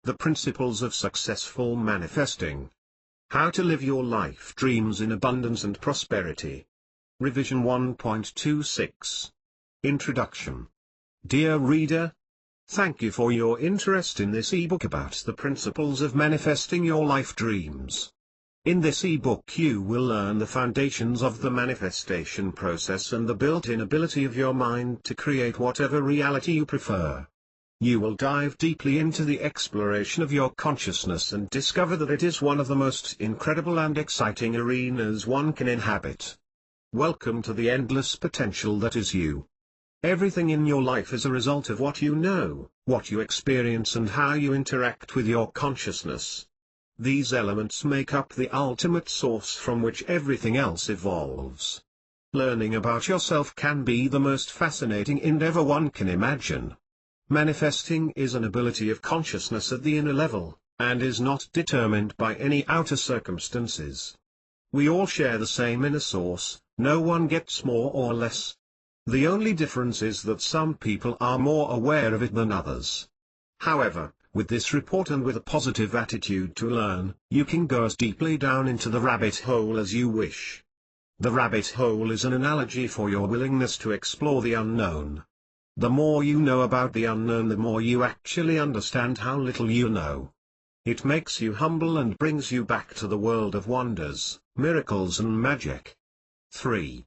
The Principles of Successful Manifesting. How to Live Your Life Dreams in Abundance and Prosperity. Revision 1.26. Introduction. Dear reader, thank you for your interest in this ebook about the principles of manifesting your life dreams. In this ebook you will learn the foundations of the manifestation process and the built-in ability of your mind to create whatever reality you prefer. You will dive deeply into the exploration of your consciousness and discover that it is one of the most incredible and exciting arenas one can inhabit. Welcome to the endless potential that is you. Everything in your life is a result of what you know, what you experience and how you interact with your consciousness. These elements make up the ultimate source from which everything else evolves. Learning about yourself can be the most fascinating endeavor one can imagine. Manifesting is an ability of consciousness at the inner level, and is not determined by any outer circumstances. We all share the same inner source, no one gets more or less. The only difference is that some people are more aware of it than others. However, with this report and with a positive attitude to learn, you can go as deeply down into the rabbit hole as you wish. The rabbit hole is an analogy for your willingness to explore the unknown. The more you know about the unknown, the more you actually understand how little you know. It makes you humble and brings you back to the world of wonders, miracles and magic. 3.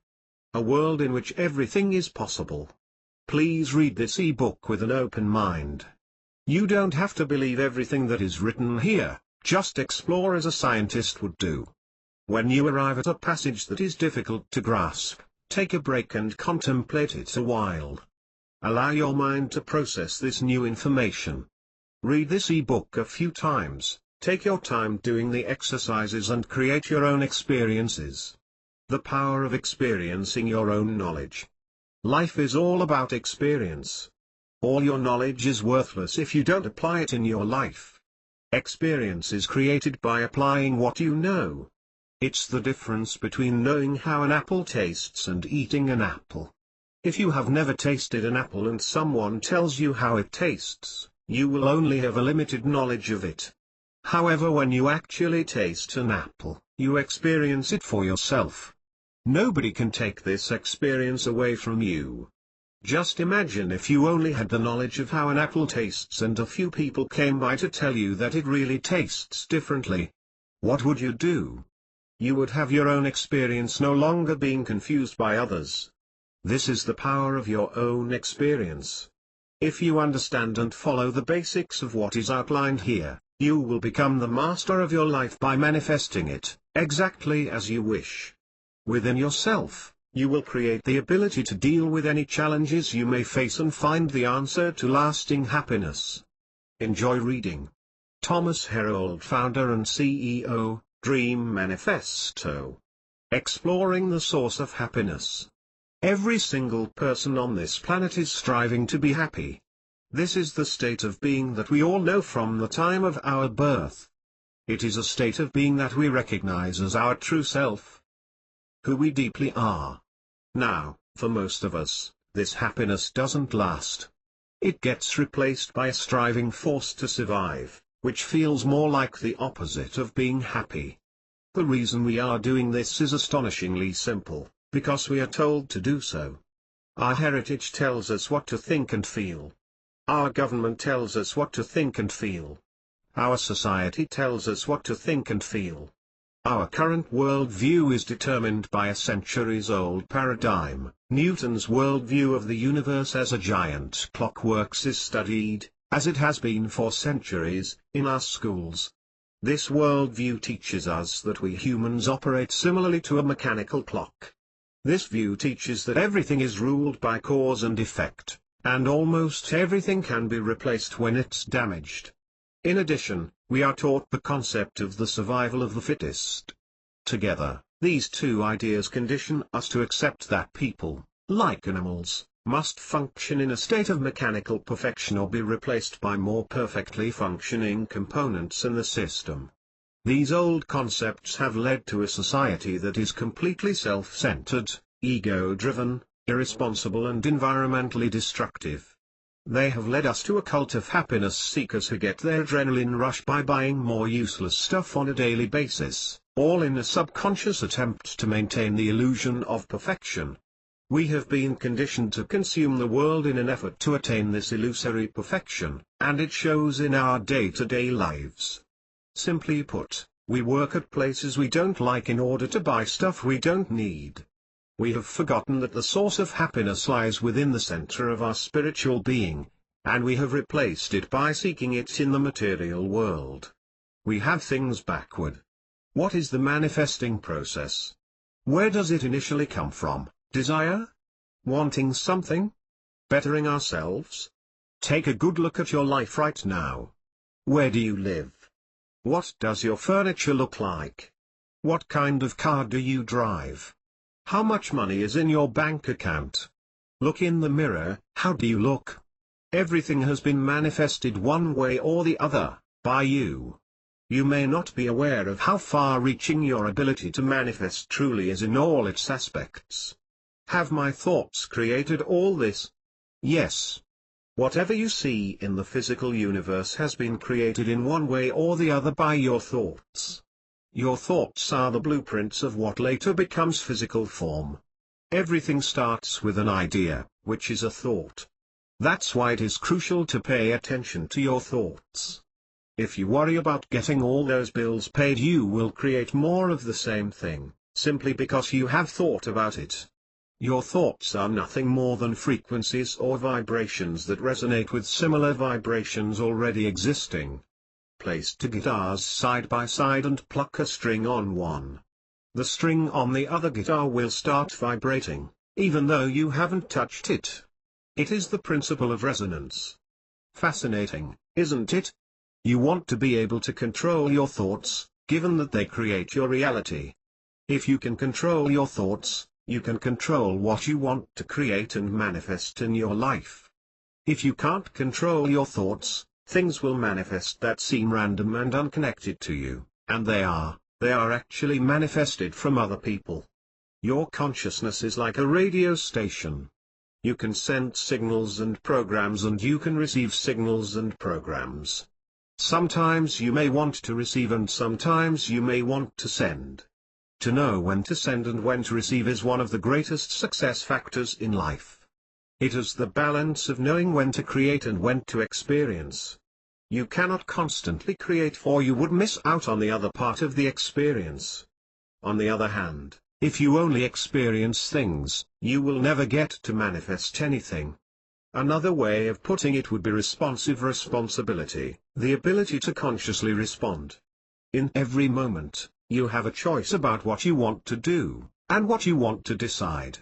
A world in which everything is possible. Please read this ebook with an open mind. You don't have to believe everything that is written here, just explore as a scientist would do. When you arrive at a passage that is difficult to grasp, take a break and contemplate it a while. Allow your mind to process this new information. Read this ebook a few times, take your time doing the exercises and create your own experiences. The power of experiencing your own knowledge. Life is all about experience. All your knowledge is worthless if you don't apply it in your life. Experience is created by applying what you know. It's the difference between knowing how an apple tastes and eating an apple. If you have never tasted an apple and someone tells you how it tastes, you will only have a limited knowledge of it. However, when you actually taste an apple, you experience it for yourself. Nobody can take this experience away from you. Just imagine if you only had the knowledge of how an apple tastes and a few people came by to tell you that it really tastes differently. What would you do? You would have your own experience, no longer being confused by others. This is the power of your own experience. If you understand and follow the basics of what is outlined here, you will become the master of your life by manifesting it, exactly as you wish. Within yourself, you will create the ability to deal with any challenges you may face and find the answer to lasting happiness. Enjoy reading. Thomas Herold, founder and CEO, Dream Manifesto. Exploring the source of happiness. Every single person on this planet is striving to be happy. This is the state of being that we all know from the time of our birth. It is a state of being that we recognize as our true self, who we deeply are. Now, for most of us, this happiness doesn't last. It gets replaced by a striving force to survive, which feels more like the opposite of being happy. The reason we are doing this is astonishingly simple, because we are told to do so. Our heritage tells us what to think and feel. Our government tells us what to think and feel. Our society tells us what to think and feel. Our current worldview is determined by a centuries-old paradigm. Newton's worldview of the universe as a giant clock works is studied, as it has been for centuries, in our schools. This worldview teaches us that we humans operate similarly to a mechanical clock. This view teaches that everything is ruled by cause and effect, and almost everything can be replaced when it's damaged. In addition, we are taught the concept of the survival of the fittest. Together, these two ideas condition us to accept that people, like animals, must function in a state of mechanical perfection or be replaced by more perfectly functioning components in the system. These old concepts have led to a society that is completely self-centered, ego-driven, irresponsible and environmentally destructive. They have led us to a cult of happiness seekers who get their adrenaline rush by buying more useless stuff on a daily basis, all in a subconscious attempt to maintain the illusion of perfection. We have been conditioned to consume the world in an effort to attain this illusory perfection, and it shows in our day-to-day lives. Simply put, we work at places we don't like in order to buy stuff we don't need. We have forgotten that the source of happiness lies within the center of our spiritual being, and we have replaced it by seeking it in the material world. We have things backward. What is the manifesting process? Where does it initially come from? Desire? Wanting something? Bettering ourselves? Take a good look at your life right now. Where do you live? What does your furniture look like? What kind of car do you drive? How much money is in your bank account? Look in the mirror, how do you look? Everything has been manifested one way or the other, by you. You may not be aware of how far-reaching your ability to manifest truly is in all its aspects. Have my thoughts created all this? Yes. Whatever you see in the physical universe has been created in one way or the other by your thoughts. Your thoughts are the blueprints of what later becomes physical form. Everything starts with an idea, which is a thought. That's why it is crucial to pay attention to your thoughts. If you worry about getting all those bills paid, you will create more of the same thing, simply because you have thought about it. Your thoughts are nothing more than frequencies or vibrations that resonate with similar vibrations already existing. Place two guitars side by side and pluck a string on one. The string on the other guitar will start vibrating, even though you haven't touched it. It is the principle of resonance. Fascinating, isn't it? You want to be able to control your thoughts, given that they create your reality. If you can control your thoughts, you can control what you want to create and manifest in your life. If you can't control your thoughts, things will manifest that seem random and unconnected to you, and they are actually manifested from other people. Your consciousness is like a radio station. You can send signals and programs, and you can receive signals and programs. Sometimes you may want to receive and sometimes you may want to send. To know when to send and when to receive is one of the greatest success factors in life. It is the balance of knowing when to create and when to experience. You cannot constantly create, for you would miss out on the other part of the experience. On the other hand, if you only experience things, you will never get to manifest anything. Another way of putting it would be responsive responsibility, the ability to consciously respond. In every moment, you have a choice about what you want to do, and what you want to decide.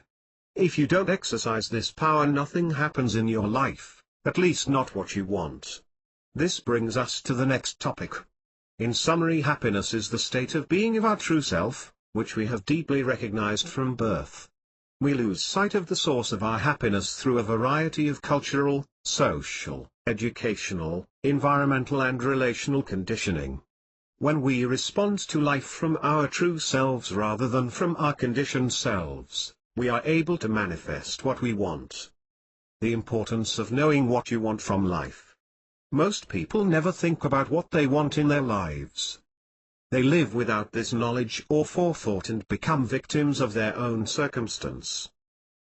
If you don't exercise this power, nothing happens in your life, at least not what you want. This brings us to the next topic. In summary, happiness is the state of being of our true self, which we have deeply recognized from birth. We lose sight of the source of our happiness through a variety of cultural, social, educational, environmental and relational conditioning. When we respond to life from our true selves rather than from our conditioned selves, we are able to manifest what we want. The importance of knowing what you want from life. Most people never think about what they want in their lives. They live without this knowledge or forethought and become victims of their own circumstance.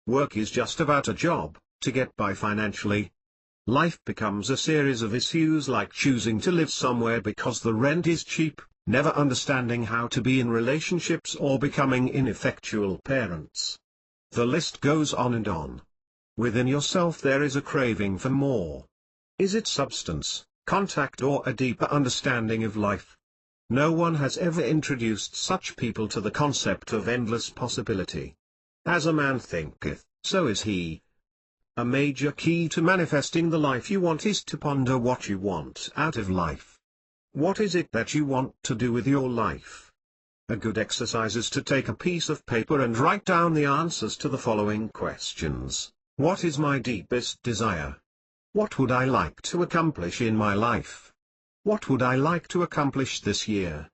Work is just about a job, to get by financially. Life becomes a series of issues like choosing to live somewhere because the rent is cheap, never understanding how to be in relationships, or becoming ineffectual parents. The list goes on and on. Within yourself there is a craving for more. Is it substance, contact, or a deeper understanding of life? No one has ever introduced such people to the concept of endless possibility. As a man thinketh, so is he. A major key to manifesting the life you want is to ponder what you want out of life. What is it that you want to do with your life? A good exercise is to take a piece of paper and write down the answers to the following questions. What is my deepest desire? What would I like to accomplish in my life? What would I like to accomplish this year?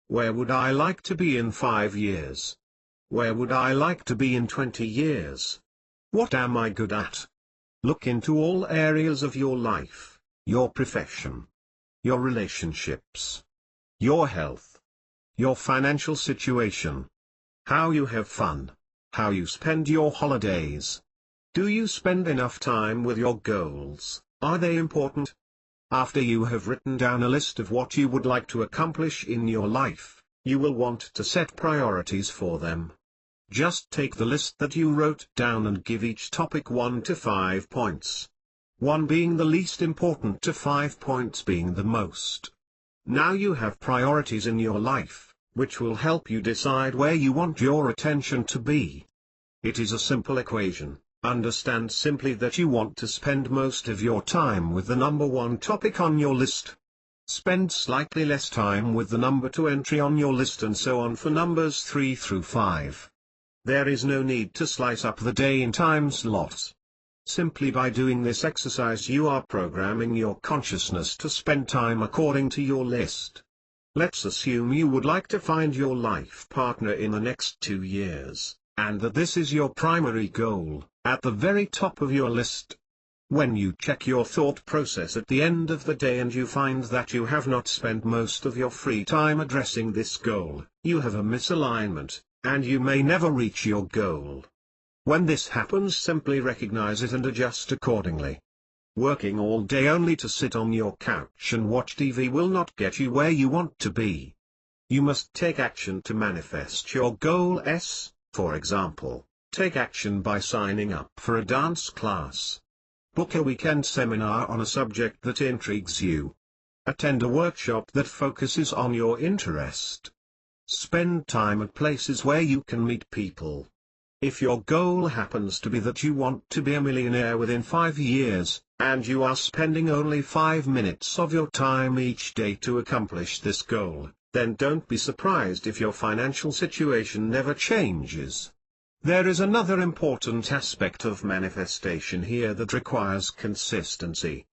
Where would I like to be in 5 years? Where would I like to be in 20 years? What am I good at? Look into all areas of your life, your profession, your relationships, your health, your financial situation, how you have fun, how you spend your holidays. Do you spend enough time with your goals? Are they important? After you have written down a list of what you would like to accomplish in your life, you will want to set priorities for them. Just take the list that you wrote down and give each topic 1 to 5 points. 1 being the least important to 5 points being the most. Now you have priorities in your life, which will help you decide where you want your attention to be. It is a simple equation. Understand simply that you want to spend most of your time with the number 1 topic on your list. Spend slightly less time with the number 2 entry on your list and so on for numbers 3 through 5. There is no need to slice up the day in time slots. Simply by doing this exercise you are programming your consciousness to spend time according to your list. Let's assume you would like to find your life partner in the next 2 years, and that this is your primary goal, at the very top of your list. When you check your thought process at the end of the day and you find that you have not spent most of your free time addressing this goal, you have a misalignment, and you may never reach your goal. When this happens, simply recognize it and adjust accordingly. Working all day only to sit on your couch and watch TV will not get you where you want to be. You must take action to manifest your goals. For example, take action by signing up for a dance class. Book a weekend seminar on a subject that intrigues you. Attend a workshop that focuses on your interest. Spend time at places where you can meet people. If your goal happens to be that you want to be a millionaire within 5 years, and you are spending only 5 minutes of your time each day to accomplish this goal, then don't be surprised if your financial situation never changes. There is another important aspect of manifestation here that requires consistency.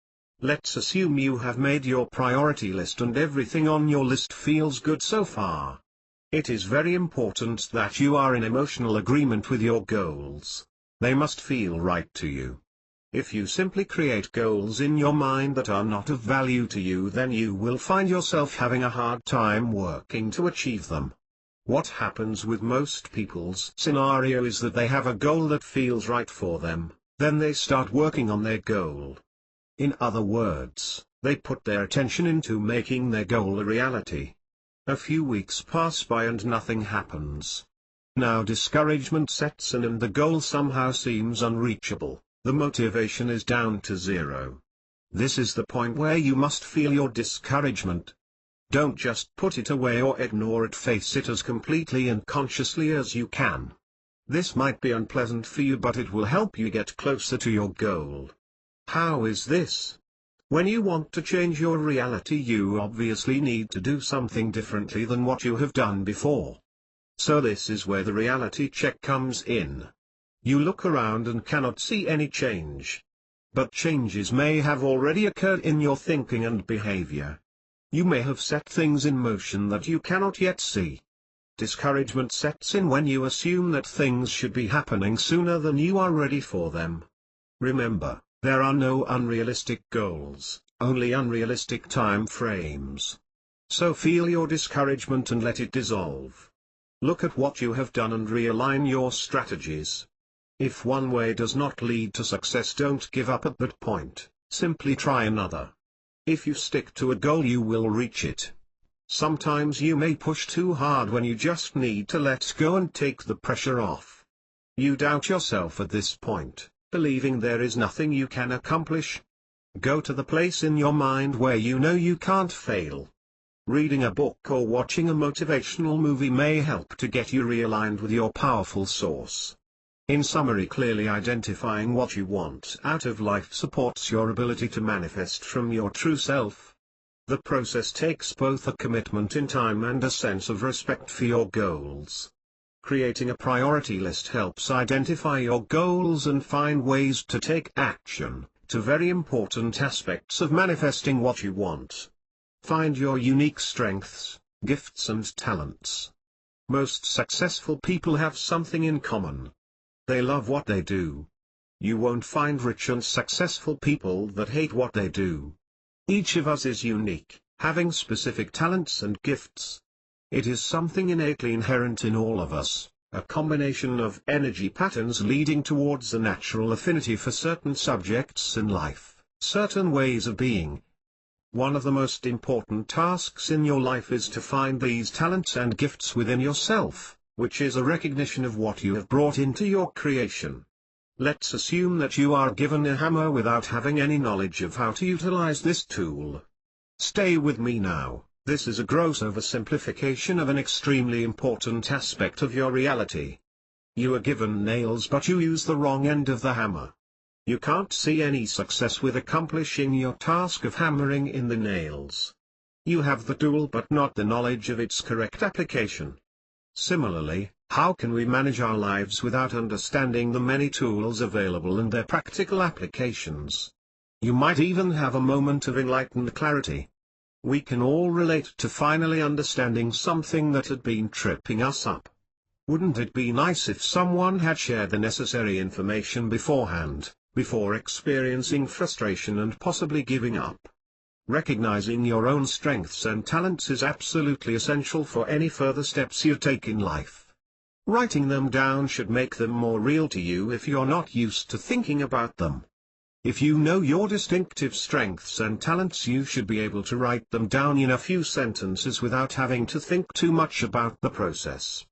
Let's assume you have made your priority list and everything on your list feels good so far. It is very important that you are in emotional agreement with your goals. They must feel right to you. If you simply create goals in your mind that are not of value to you, then you will find yourself having a hard time working to achieve them. What happens with most people's scenario is that they have a goal that feels right for them, then they start working on their goal. In other words, they put their attention into making their goal a reality. A few weeks pass by and nothing happens. Now discouragement sets in and the goal somehow seems unreachable, the motivation is down to 0. This is the point where you must feel your discouragement. Don't just put it away or ignore it, face it as completely and consciously as you can. This might be unpleasant for you, but it will help you get closer to your goal. How is this? When you want to change your reality, you obviously need to do something differently than what you have done before. So this is where the reality check comes in. You look around and cannot see any change. But changes may have already occurred in your thinking and behavior. You may have set things in motion that you cannot yet see. Discouragement sets in when you assume that things should be happening sooner than you are ready for them. Remember, there are no unrealistic goals, only unrealistic time frames. So feel your discouragement and let it dissolve. Look at what you have done and realign your strategies. If one way does not lead to success, don't give up at that point, simply try another. If you stick to a goal, you will reach it. Sometimes you may push too hard when you just need to let go and take the pressure off. You doubt yourself at this point, believing there is nothing you can accomplish. Go to the place in your mind where you know you can't fail. Reading a book or watching a motivational movie may help to get you realigned with your powerful source. In summary, clearly identifying what you want out of life supports your ability to manifest from your true self. The process takes both a commitment in time and a sense of respect for your goals. Creating a priority list helps identify your goals and find ways to take action, two very important aspects of manifesting what you want. Find your unique strengths, gifts and talents. Most successful people have something in common. They love what they do. You won't find rich and successful people that hate what they do. Each of us is unique, having specific talents and gifts. It is something innately inherent in all of us, a combination of energy patterns leading towards a natural affinity for certain subjects in life, certain ways of being. One of the most important tasks in your life is to find these talents and gifts within yourself, which is a recognition of what you have brought into your creation. Let's assume that you are given a hammer without having any knowledge of how to utilize this tool. Stay with me now, this is a gross oversimplification of an extremely important aspect of your reality. You are given nails but you use the wrong end of the hammer. You can't see any success with accomplishing your task of hammering in the nails. You have the tool but not the knowledge of its correct application. Similarly, how can we manage our lives without understanding the many tools available and their practical applications? You might even have a moment of enlightened clarity. We can all relate to finally understanding something that had been tripping us up. Wouldn't it be nice if someone had shared the necessary information beforehand, before experiencing frustration and possibly giving up? Recognizing your own strengths and talents is absolutely essential for any further steps you take in life. Writing them down should make them more real to you if you're not used to thinking about them. If you know your distinctive strengths and talents, you should be able to write them down in a few sentences without having to think too much about the process.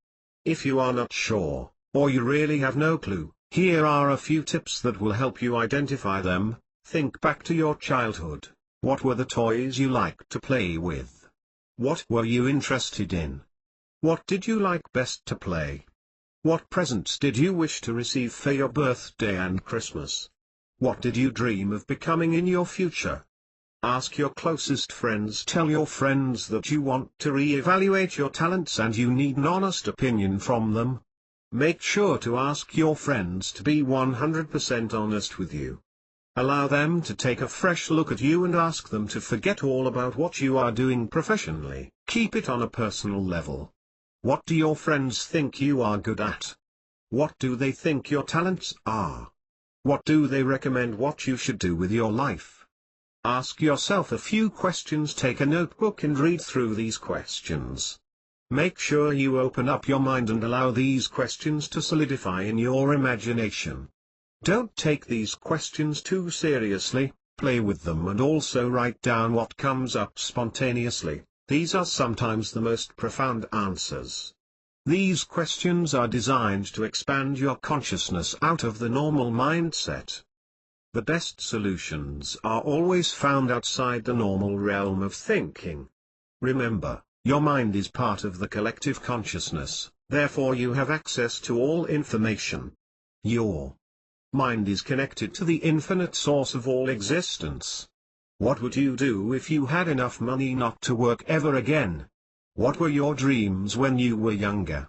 If you are not sure, or you really have no clue, here are a few tips that will help you identify them. Think back to your childhood. What were the toys you liked to play with? What were you interested in? What did you like best to play? What presents did you wish to receive for your birthday and Christmas? What did you dream of becoming in your future? Ask your closest friends. Tell your friends that you want to re-evaluate your talents and you need an honest opinion from them. Make sure to ask your friends to be 100% honest with you. Allow them to take a fresh look at you and ask them to forget all about what you are doing professionally. Keep it on a personal level. What do your friends think you are good at? What do they think your talents are? What do they recommend what you should do with your life? Ask yourself a few questions. Take a notebook and read through these questions. Make sure you open up your mind and allow these questions to solidify in your imagination. Don't take these questions too seriously, play with them and also write down what comes up spontaneously. These are sometimes the most profound answers. These questions are designed to expand your consciousness out of the normal mindset. The best solutions are always found outside the normal realm of thinking. Remember, your mind is part of the collective consciousness, therefore you have access to all information. Your mind is connected to the infinite source of all existence. What would you do if you had enough money not to work ever again? What were your dreams when you were younger?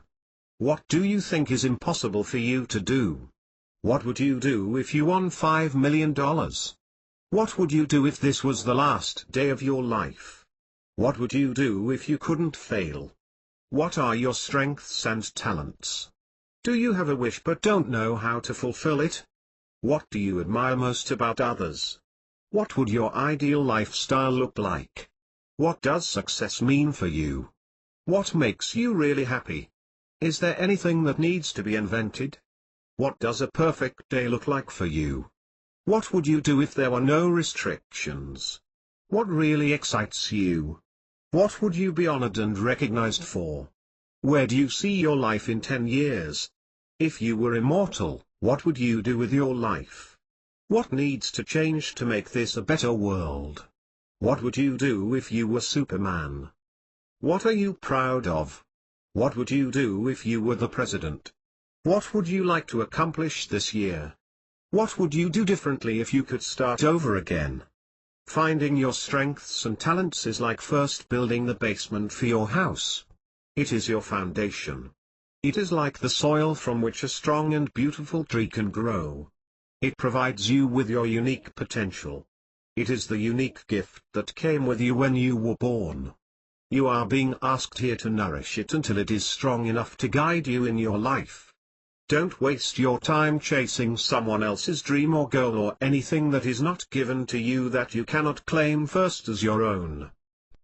What do you think is impossible for you to do? What would you do if you won $5 million? What would you do if this was the last day of your life? What would you do if you couldn't fail? What are your strengths and talents? Do you have a wish but don't know how to fulfill it? What do you admire most about others? What would your ideal lifestyle look like? What does success mean for you? What makes you really happy? Is there anything that needs to be invented? What does a perfect day look like for you? What would you do if there were no restrictions? What really excites you? What would you be honored and recognized for? Where do you see your life in 10 years? If you were immortal, what would you do with your life? What needs to change to make this a better world? What would you do if you were Superman? What are you proud of? What would you do if you were the president? What would you like to accomplish this year? What would you do differently if you could start over again? Finding your strengths and talents is like first building the basement for your house. It is your foundation. It is like the soil from which a strong and beautiful tree can grow. It provides you with your unique potential. It is the unique gift that came with you when you were born. You are being asked here to nourish it until it is strong enough to guide you in your life. Don't waste your time chasing someone else's dream or goal or anything that is not given to you that you cannot claim first as your own.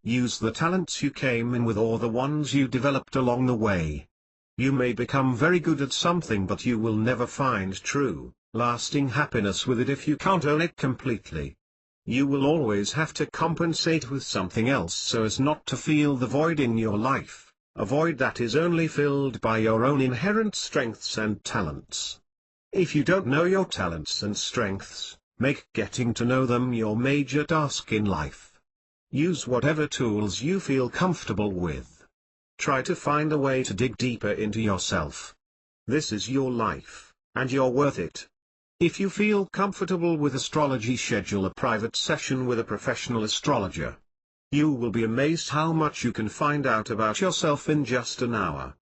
Use the talents you came in with or the ones you developed along the way. You may become very good at something, but you will never find true, lasting happiness with it if you can't own it completely. You will always have to compensate with something else so as not to feel the void in your life, a void that is only filled by your own inherent strengths and talents. If you don't know your talents and strengths, make getting to know them your major task in life. Use whatever tools you feel comfortable with. Try to find a way to dig deeper into yourself. This is your life, and you're worth it. If you feel comfortable with astrology, schedule a private session with a professional astrologer. You will be amazed how much you can find out about yourself in just an hour.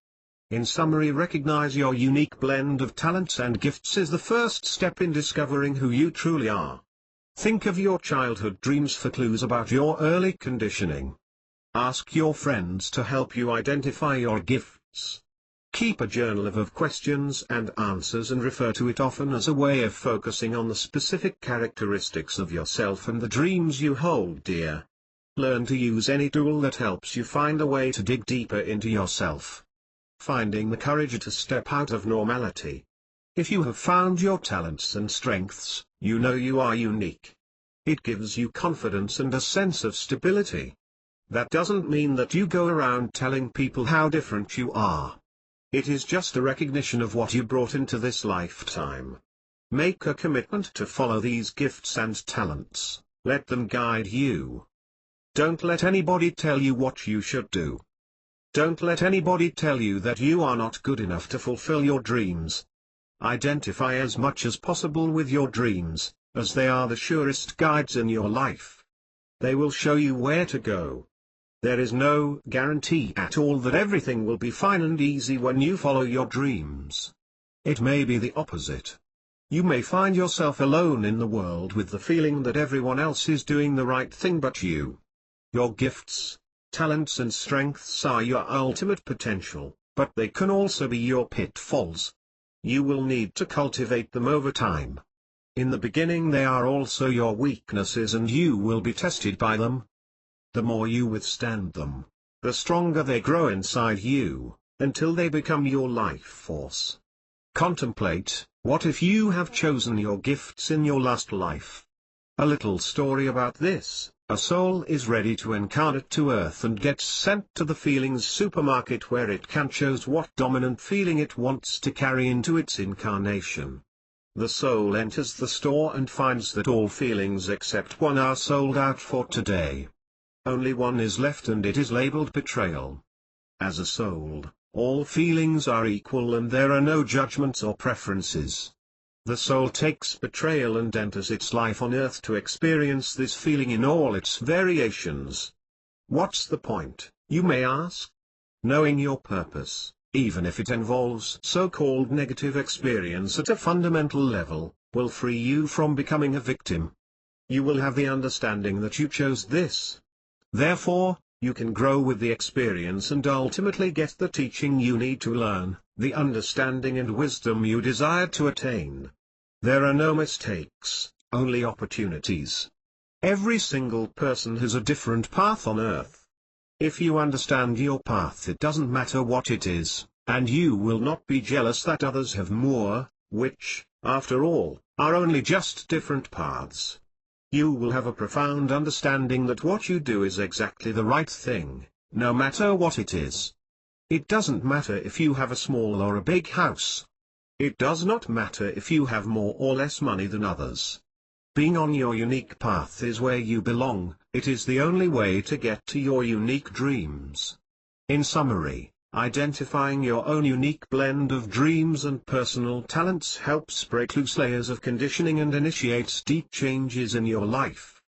In summary, recognize your unique blend of talents and gifts is the first step in discovering who you truly are. Think of your childhood dreams for clues about your early conditioning. Ask your friends to help you identify your gifts. Keep a journal of questions and answers and refer to it often as a way of focusing on the specific characteristics of yourself and the dreams you hold dear. Learn to use any tool that helps you find a way to dig deeper into yourself. Finding the courage to step out of normality. If you have found your talents and strengths, you know you are unique. It gives you confidence and a sense of stability. That doesn't mean that you go around telling people how different you are. It is just a recognition of what you brought into this lifetime. Make a commitment to follow these gifts and talents. Let them guide you. Don't let anybody tell you what you should do. Don't let anybody tell you that you are not good enough to fulfill your dreams. Identify as much as possible with your dreams, as they are the surest guides in your life. They will show you where to go. There is no guarantee at all that everything will be fine and easy when you follow your dreams. It may be the opposite. You may find yourself alone in the world with the feeling that everyone else is doing the right thing but you. Your gifts, talents and strengths are your ultimate potential, but they can also be your pitfalls. You will need to cultivate them over time. In the beginning they are also your weaknesses and you will be tested by them. The more you withstand them, the stronger they grow inside you, until they become your life force. Contemplate, what if you have chosen your gifts in your last life? A little story about this: a soul is ready to incarnate to Earth and gets sent to the feelings supermarket where it can choose what dominant feeling it wants to carry into its incarnation. The soul enters the store and finds that all feelings except one are sold out for today. Only one is left and it is labeled betrayal. As a soul, all feelings are equal and there are no judgments or preferences. The soul takes betrayal and enters its life on Earth to experience this feeling in all its variations. What's the point, you may ask? Knowing your purpose, even if it involves so-called negative experience at a fundamental level, will free you from becoming a victim. You will have the understanding that you chose this. Therefore, you can grow with the experience and ultimately get the teaching you need to learn, the understanding and wisdom you desire to attain. There are no mistakes, only opportunities. Every single person has a different path on Earth. If you understand your path, it doesn't matter what it is, and you will not be jealous that others have more, which, after all, are only just different paths. You will have a profound understanding that what you do is exactly the right thing, no matter what it is. It doesn't matter if you have a small or a big house. It does not matter if you have more or less money than others. Being on your unique path is where you belong. It is the only way to get to your unique dreams. In summary, identifying your own unique blend of dreams and personal talents helps break loose layers of conditioning and initiates deep changes in your life.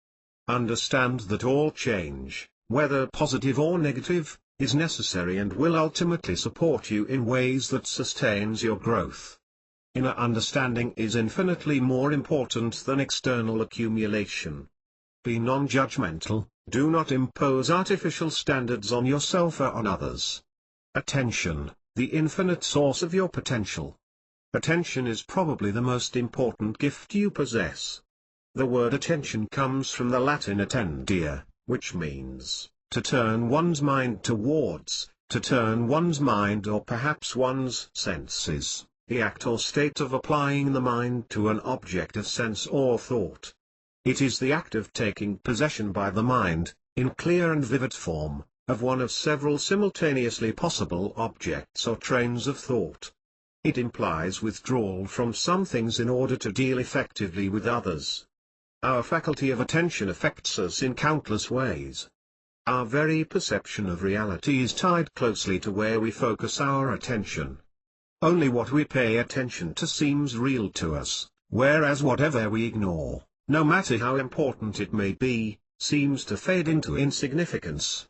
Understand that all change, whether positive or negative, is necessary and will ultimately support you in ways that sustains your growth. Inner understanding is infinitely more important than external accumulation. Be non-judgmental, do not impose artificial standards on yourself or on others. Attention, the infinite source of your potential. Attention is probably the most important gift you possess. The word attention comes from the Latin attendere, which means, to turn one's mind towards, to turn one's mind or perhaps one's senses, the act or state of applying the mind to an object of sense or thought. It is the act of taking possession by the mind, in clear and vivid form, of one of several simultaneously possible objects or trains of thought. It implies withdrawal from some things in order to deal effectively with others. Our faculty of attention affects us in countless ways. Our very perception of reality is tied closely to where we focus our attention. Only what we pay attention to seems real to us, whereas whatever we ignore, no matter how important it may be, seems to fade into insignificance.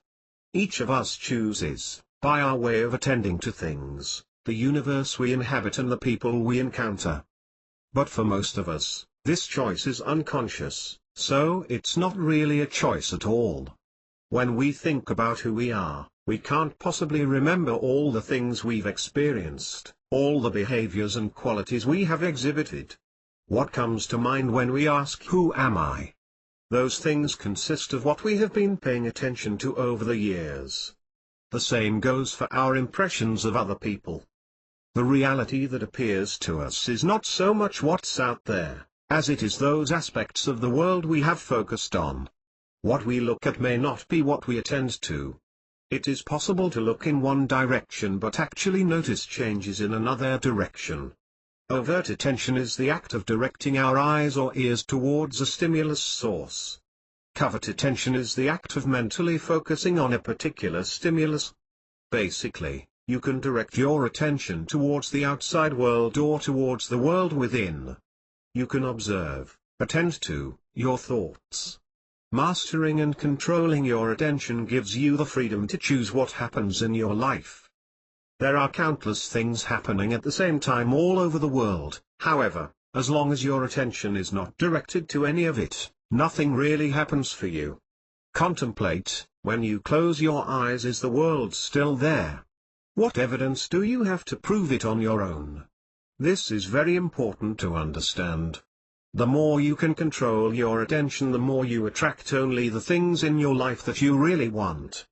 Each of us chooses, by our way of attending to things, the universe we inhabit and the people we encounter. But for most of us, this choice is unconscious, so it's not really a choice at all. When we think about who we are, we can't possibly remember all the things we've experienced, all the behaviors and qualities we have exhibited. What comes to mind when we ask, "Who am I?" Those things consist of what we have been paying attention to over the years. The same goes for our impressions of other people. The reality that appears to us is not so much what's out there, as it is those aspects of the world we have focused on. What we look at may not be what we attend to. It is possible to look in one direction but actually notice changes in another direction. Overt attention is the act of directing our eyes or ears towards a stimulus source. Covert attention is the act of mentally focusing on a particular stimulus. Basically, you can direct your attention towards the outside world or towards the world within. You can observe, attend to, your thoughts. Mastering and controlling your attention gives you the freedom to choose what happens in your life. There are countless things happening at the same time all over the world, however, as long as your attention is not directed to any of it, nothing really happens for you. Contemplate, when you close your eyes, is the world still there? What evidence do you have to prove it on your own? This is very important to understand. The more you can control your attention, the more you attract only the things in your life that you really want.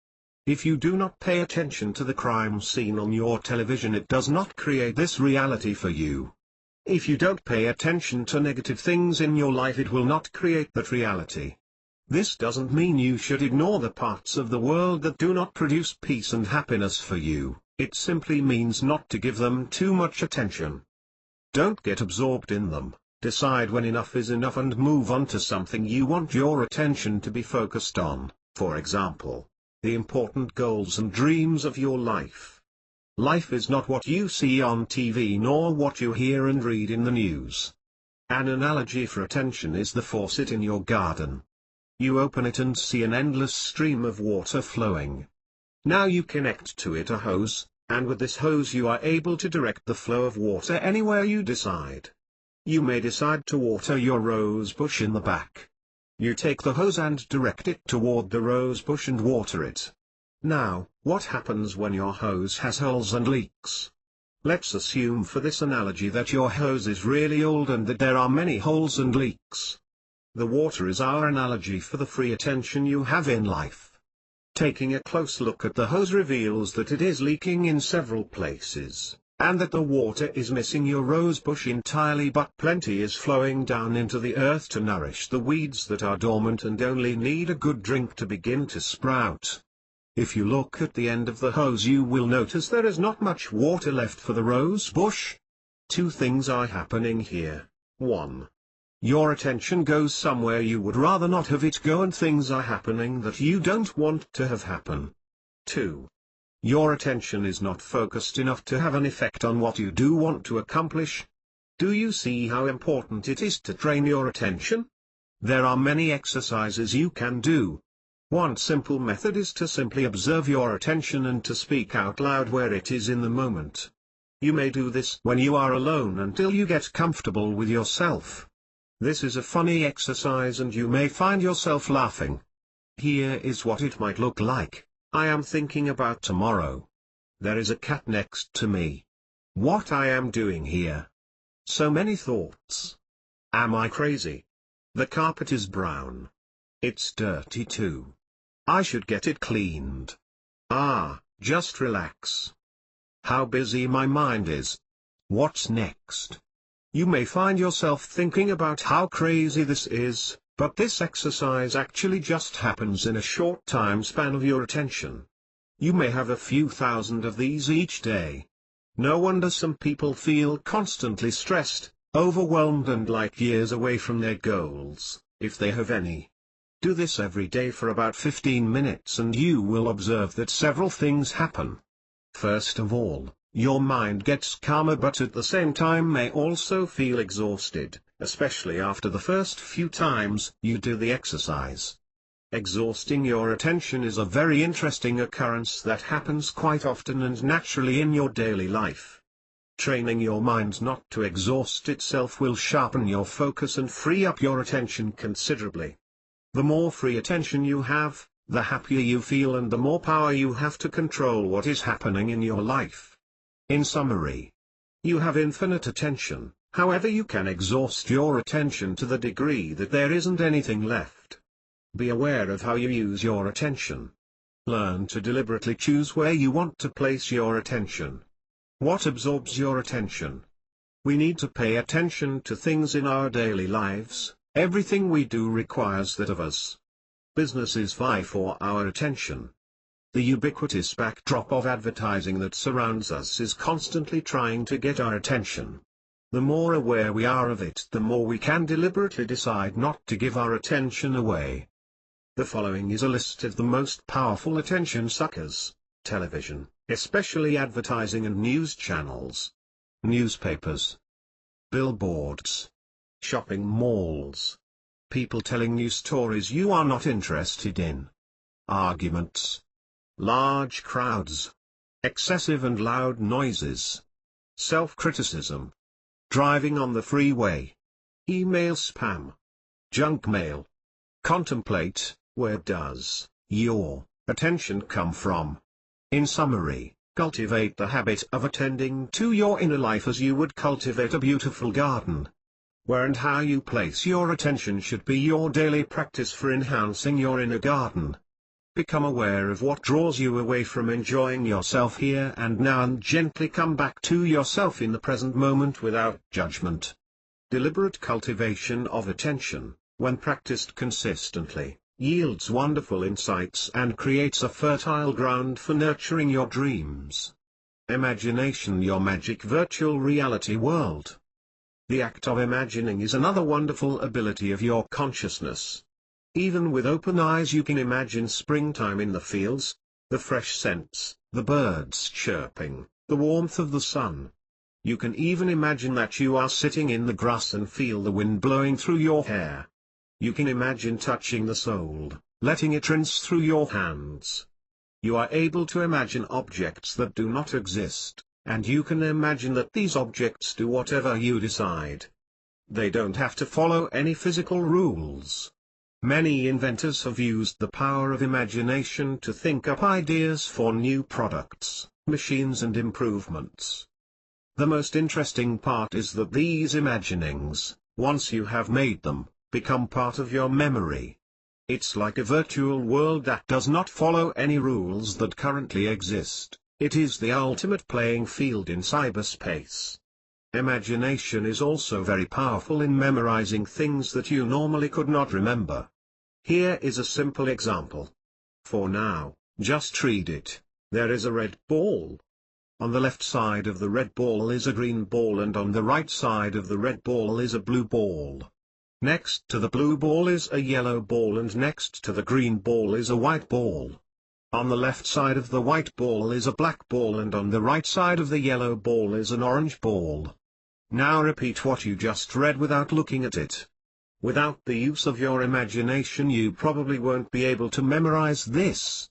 If you do not pay attention to the crime scene on your television, it does not create this reality for you. If you don't pay attention to negative things in your life, it will not create that reality. This doesn't mean you should ignore the parts of the world that do not produce peace and happiness for you, it simply means not to give them too much attention. Don't get absorbed in them, decide when enough is enough and move on to something you want your attention to be focused on, for example, the important goals and dreams of your life. Life is not what you see on TV nor what you hear and read in the news. An analogy for attention is the faucet in your garden. You open it and see an endless stream of water flowing. Now you connect to it a hose, and with this hose you are able to direct the flow of water anywhere you decide. You may decide to water your rose bush in the back. You take the hose and direct it toward the rose bush and water it. Now, what happens when your hose has holes and leaks? Let's assume for this analogy that your hose is really old and that there are many holes and leaks. The water is our analogy for the free attention you have in life. Taking a close look at the hose reveals that it is leaking in several places, and that the water is missing your rose bush entirely, but plenty is flowing down into the earth to nourish the weeds that are dormant and only need a good drink to begin to sprout. If you look at the end of the hose, you will notice there is not much water left for the rose bush. Two things are happening here. 1. Your attention goes somewhere you would rather not have it go, and things are happening that you don't want to have happen. 2. Your attention is not focused enough to have an effect on what you do want to accomplish. Do you see how important it is to train your attention? There are many exercises you can do. One simple method is to simply observe your attention and to speak out loud where it is in the moment. You may do this when you are alone until you get comfortable with yourself. This is a funny exercise and you may find yourself laughing. Here is what it might look like. I am thinking about tomorrow. There is a cat next to me. What I am doing here, So many thoughts. Am I crazy? The carpet is brown. It's dirty too. I should get it cleaned. Ah, just relax. How busy my mind is. What's next? You may find yourself thinking about how crazy this is, but this exercise actually just happens in a short time span of your attention. You may have a few thousand of these each day. No wonder some people feel constantly stressed, overwhelmed and like years away from their goals, if they have any. Do this every day for about 15 minutes and you will observe that several things happen. First of all, your mind gets calmer but at the same time may also feel exhausted, especially after the first few times you do the exercise. Exhausting your attention is a very interesting occurrence that happens quite often and naturally in your daily life. Training your mind not to exhaust itself will sharpen your focus and free up your attention considerably. The more free attention you have, the happier you feel and the more power you have to control what is happening in your life. In summary, you have infinite attention, however you can exhaust your attention to the degree that there isn't anything left. Be aware of how you use your attention. Learn to deliberately choose where you want to place your attention. What absorbs your attention? We need to pay attention to things in our daily lives. Everything we do requires that of us. Businesses vie for our attention. The ubiquitous backdrop of advertising that surrounds us is constantly trying to get our attention. The more aware we are of it, the more we can deliberately decide not to give our attention away. The following is a list of the most powerful attention suckers: television, especially advertising and news channels, newspapers, billboards, shopping malls, people telling you stories you are not interested in, arguments, large crowds, excessive and loud noises, self-criticism, driving on the freeway, email spam, junk mail. Contemplate, where does your attention come from? In summary, cultivate the habit of attending to your inner life as you would cultivate a beautiful garden. Where and how you place your attention should be your daily practice for enhancing your inner garden. Become aware of what draws you away from enjoying yourself here and now and gently come back to yourself in the present moment without judgment. Deliberate cultivation of attention, when practiced consistently, yields wonderful insights and creates a fertile ground for nurturing your dreams. Imagination, your magic virtual reality world. The act of imagining is another wonderful ability of your consciousness. Even with open eyes you can imagine springtime in the fields, the fresh scents, the birds chirping, the warmth of the sun. You can even imagine that you are sitting in the grass and feel the wind blowing through your hair. You can imagine touching the sole, letting it rinse through your hands. You are able to imagine objects that do not exist, and you can imagine that these objects do whatever you decide. They don't have to follow any physical rules. Many inventors have used the power of imagination to think up ideas for new products, machines and improvements. The most interesting part is that these imaginings, once you have made them, become part of your memory. It's like a virtual world that does not follow any rules that currently exist. It is the ultimate playing field in cyberspace. Imagination is also very powerful in memorizing things that you normally could not remember. Here is a simple example. For now, just read it. There is a red ball. On the left side of the red ball is a green ball and on the right side of the red ball is a blue ball. Next to the blue ball is a yellow ball and next to the green ball is a white ball. On the left side of the white ball is a black ball and on the right side of the yellow ball is an orange ball. Now repeat what you just read without looking at it. Without the use of your imagination you probably won't be able to memorize this.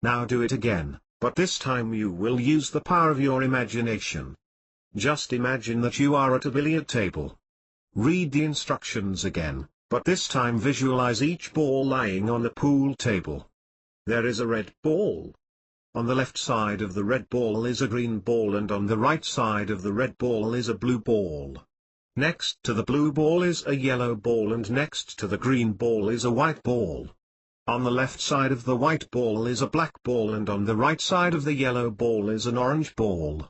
Now do it again, but this time you will use the power of your imagination. Just imagine that you are at a billiard table. Read the instructions again, but this time visualize each ball lying on a pool table. There is a red ball. On the left side of the red ball is a green ball and on the right side of the red ball is a blue ball. Next to the blue ball is a yellow ball and next to the green ball is a white ball. On the left side of the white ball is a black ball and on the right side of the yellow ball is an orange ball.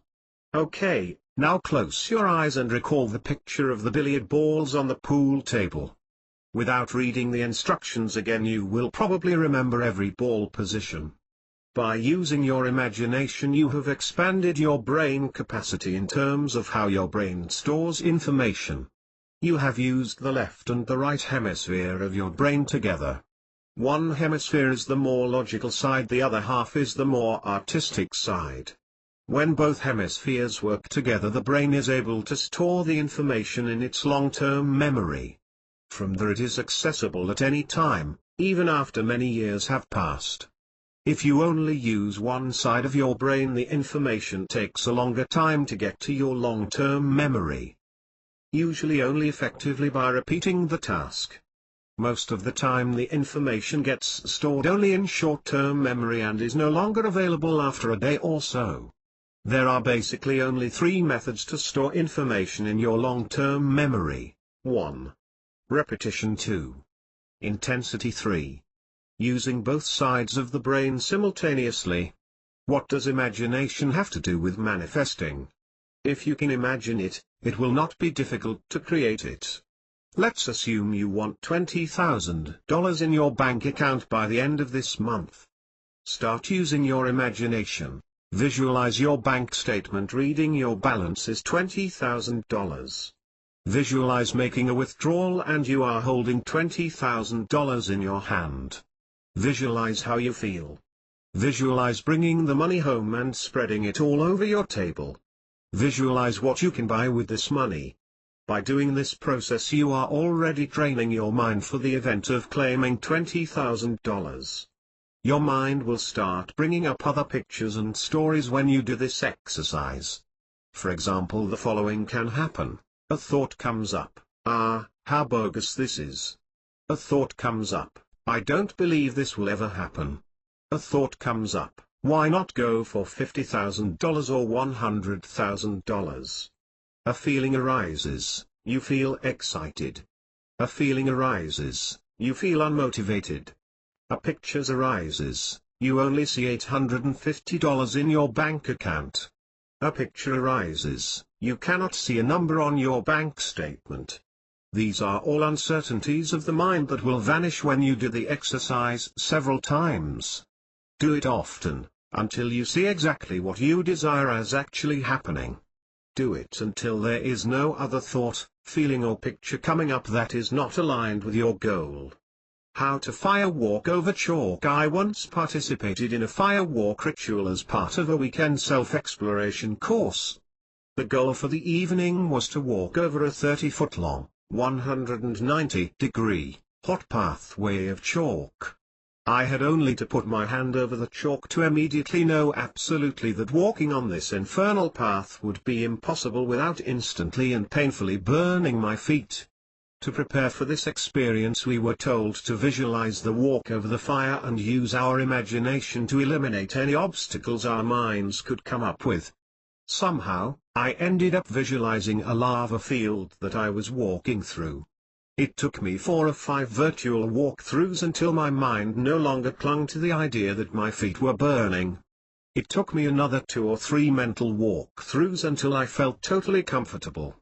Okay, now close your eyes and recall the picture of the billiard balls on the pool table. Without reading the instructions again, you will probably remember every ball position. By using your imagination, you have expanded your brain capacity in terms of how your brain stores information. You have used the left and the right hemisphere of your brain together. One hemisphere is the more logical side, the other half is the more artistic side. When both hemispheres work together, the brain is able to store the information in its long-term memory. From there it is accessible at any time, even after many years have passed. If you only use one side of your brain, the information takes a longer time to get to your long-term memory. Usually only effectively by repeating the task. Most of the time the information gets stored only in short-term memory and is no longer available after a day or so. There are basically only three methods to store information in your long-term memory. 1. Repetition. 2. Intensity. 3. Using both sides of the brain simultaneously. What does imagination have to do with manifesting? If you can imagine it, it will not be difficult to create it. Let's assume you want $20,000 in your bank account by the end of this month. Start using your imagination. Visualize your bank statement reading your balance is $20,000. Visualize making a withdrawal and you are holding $20,000 in your hand. Visualize how you feel. Visualize bringing the money home and spreading it all over your table. Visualize what you can buy with this money. By doing this process, you are already training your mind for the event of claiming $20,000. Your mind will start bringing up other pictures and stories when you do this exercise. For example, the following can happen. A thought comes up, how bogus this is. A thought comes up, I don't believe this will ever happen. A thought comes up, why not go for $50,000 or $100,000? A feeling arises, you feel excited. A feeling arises, you feel unmotivated. A picture arises, you only see $850 in your bank account. A picture arises, you cannot see a number on your bank statement. These are all uncertainties of the mind that will vanish when you do the exercise several times. Do it often, until you see exactly what you desire as actually happening. Do it until there is no other thought, feeling or picture coming up that is not aligned with your goal. How to fire walk over chalk. I once participated in a fire walk ritual as part of a weekend self-exploration course. The goal for the evening was to walk over a 30-foot-long, 190-degree, hot pathway of chalk. I had only to put my hand over the chalk to immediately know absolutely that walking on this infernal path would be impossible without instantly and painfully burning my feet. To prepare for this experience, we were told to visualize the walk over the fire and use our imagination to eliminate any obstacles our minds could come up with. Somehow, I ended up visualizing a lava field that I was walking through. It took me 4 or 5 virtual walkthroughs until my mind no longer clung to the idea that my feet were burning. It took me another 2 or 3 mental walkthroughs until I felt totally comfortable.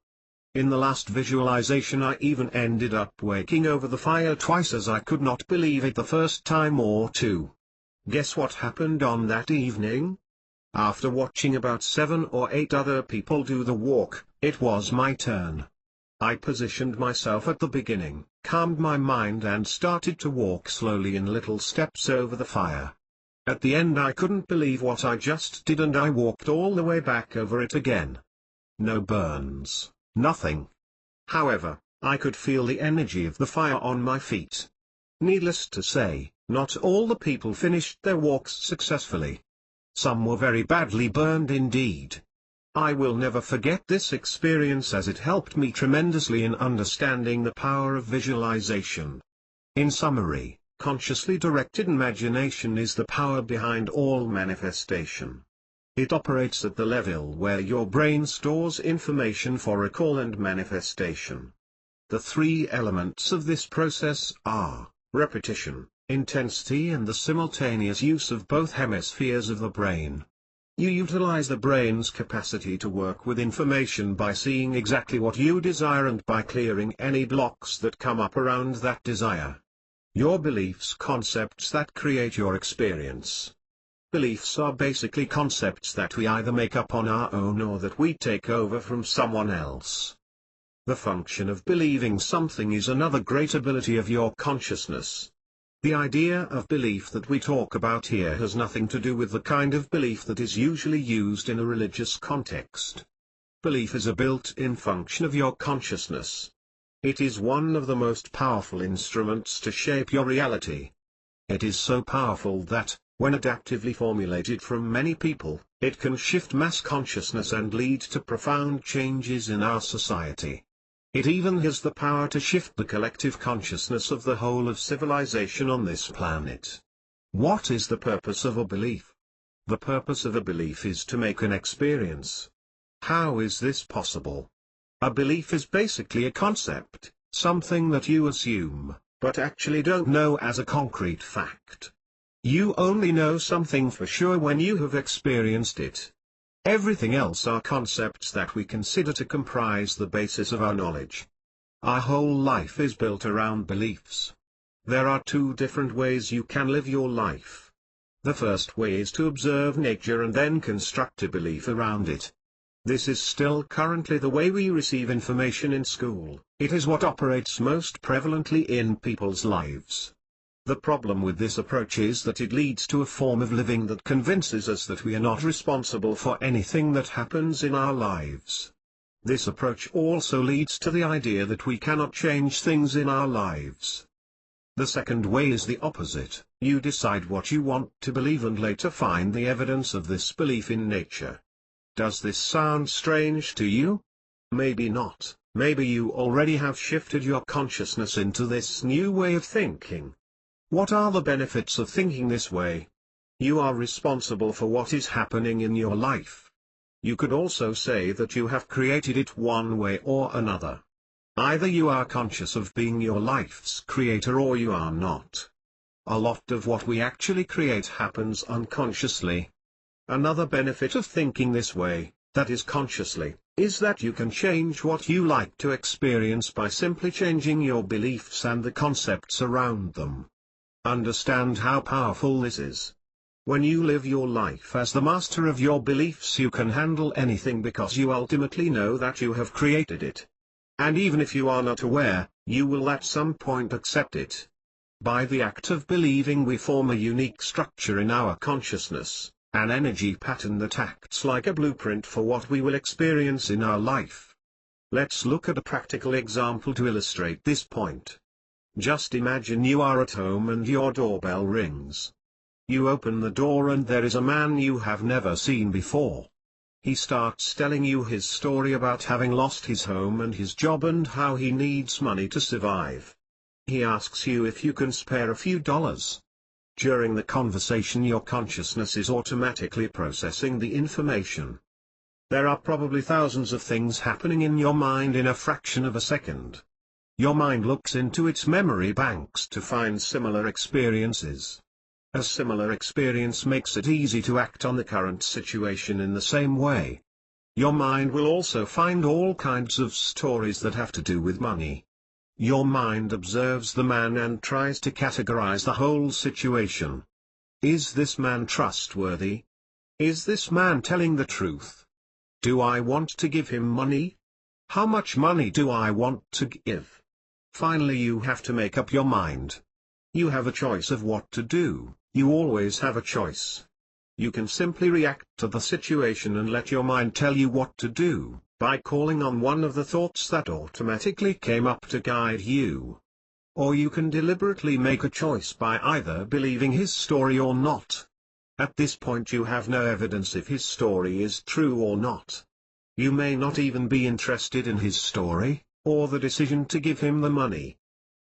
In the last visualization, I even ended up waking over the fire twice, as I could not believe it the first time or two. Guess what happened on that evening? After watching about 7 or 8 other people do the walk, it was my turn. I positioned myself at the beginning, calmed my mind and started to walk slowly in little steps over the fire. At the end, I couldn't believe what I just did, and I walked all the way back over it again. No burns, nothing. However, I could feel the energy of the fire on my feet. Needless to say, not all the people finished their walks successfully. Some were very badly burned indeed. I will never forget this experience, as it helped me tremendously in understanding the power of visualization. In summary, consciously directed imagination is the power behind all manifestation. It operates at the level where your brain stores information for recall and manifestation. The three elements of this process are repetition, intensity, and the simultaneous use of both hemispheres of the brain. You utilize the brain's capacity to work with information by seeing exactly what you desire and by clearing any blocks that come up around that desire. Your beliefs, concepts that create your experience. Beliefs are basically concepts that we either make up on our own or that we take over from someone else. The function of believing something is another great ability of your consciousness. The idea of belief that we talk about here has nothing to do with the kind of belief that is usually used in a religious context. Belief is a built-in function of your consciousness. It is one of the most powerful instruments to shape your reality. It is so powerful that, when adaptively formulated from many people, it can shift mass consciousness and lead to profound changes in our society. It even has the power to shift the collective consciousness of the whole of civilization on this planet. What is the purpose of a belief? The purpose of a belief is to make an experience. How is this possible? A belief is basically a concept, something that you assume, but actually don't know as a concrete fact. You only know something for sure when you have experienced it. Everything else are concepts that we consider to comprise the basis of our knowledge. Our whole life is built around beliefs. There are two different ways you can live your life. The first way is to observe nature and then construct a belief around it. This is still currently the way we receive information in school. It is what operates most prevalently in people's lives. The problem with this approach is that it leads to a form of living that convinces us that we are not responsible for anything that happens in our lives. This approach also leads to the idea that we cannot change things in our lives. The second way is the opposite. You decide what you want to believe and later find the evidence of this belief in nature. Does this sound strange to you? Maybe not. Maybe you already have shifted your consciousness into this new way of thinking. What are the benefits of thinking this way? You are responsible for what is happening in your life. You could also say that you have created it one way or another. Either you are conscious of being your life's creator or you are not. A lot of what we actually create happens unconsciously. Another benefit of thinking this way, that is consciously, is that you can change what you like to experience by simply changing your beliefs and the concepts around them. Understand how powerful this is. When you live your life as the master of your beliefs, you can handle anything because you ultimately know that you have created it. And even if you are not aware, you will at some point accept it. By the act of believing, we form a unique structure in our consciousness, an energy pattern that acts like a blueprint for what we will experience in our life. Let's look at a practical example to illustrate this point. Just imagine you are at home and your doorbell rings. You open the door and there is a man you have never seen before. He starts telling you his story about having lost his home and his job and how he needs money to survive. He asks you if you can spare a few dollars. During the conversation, your consciousness is automatically processing the information. There are probably thousands of things happening in your mind in a fraction of a second. Your mind looks into its memory banks to find similar experiences. A similar experience makes it easy to act on the current situation in the same way. Your mind will also find all kinds of stories that have to do with money. Your mind observes the man and tries to categorize the whole situation. Is this man trustworthy? Is this man telling the truth? Do I want to give him money? How much money do I want to give? Finally, you have to make up your mind. You have a choice of what to do. You always have a choice. You can simply react to the situation and let your mind tell you what to do, by calling on one of the thoughts that automatically came up to guide you. Or you can deliberately make a choice by either believing his story or not. At this point you have no evidence if his story is true or not. You may not even be interested in his story, or the decision to give him the money.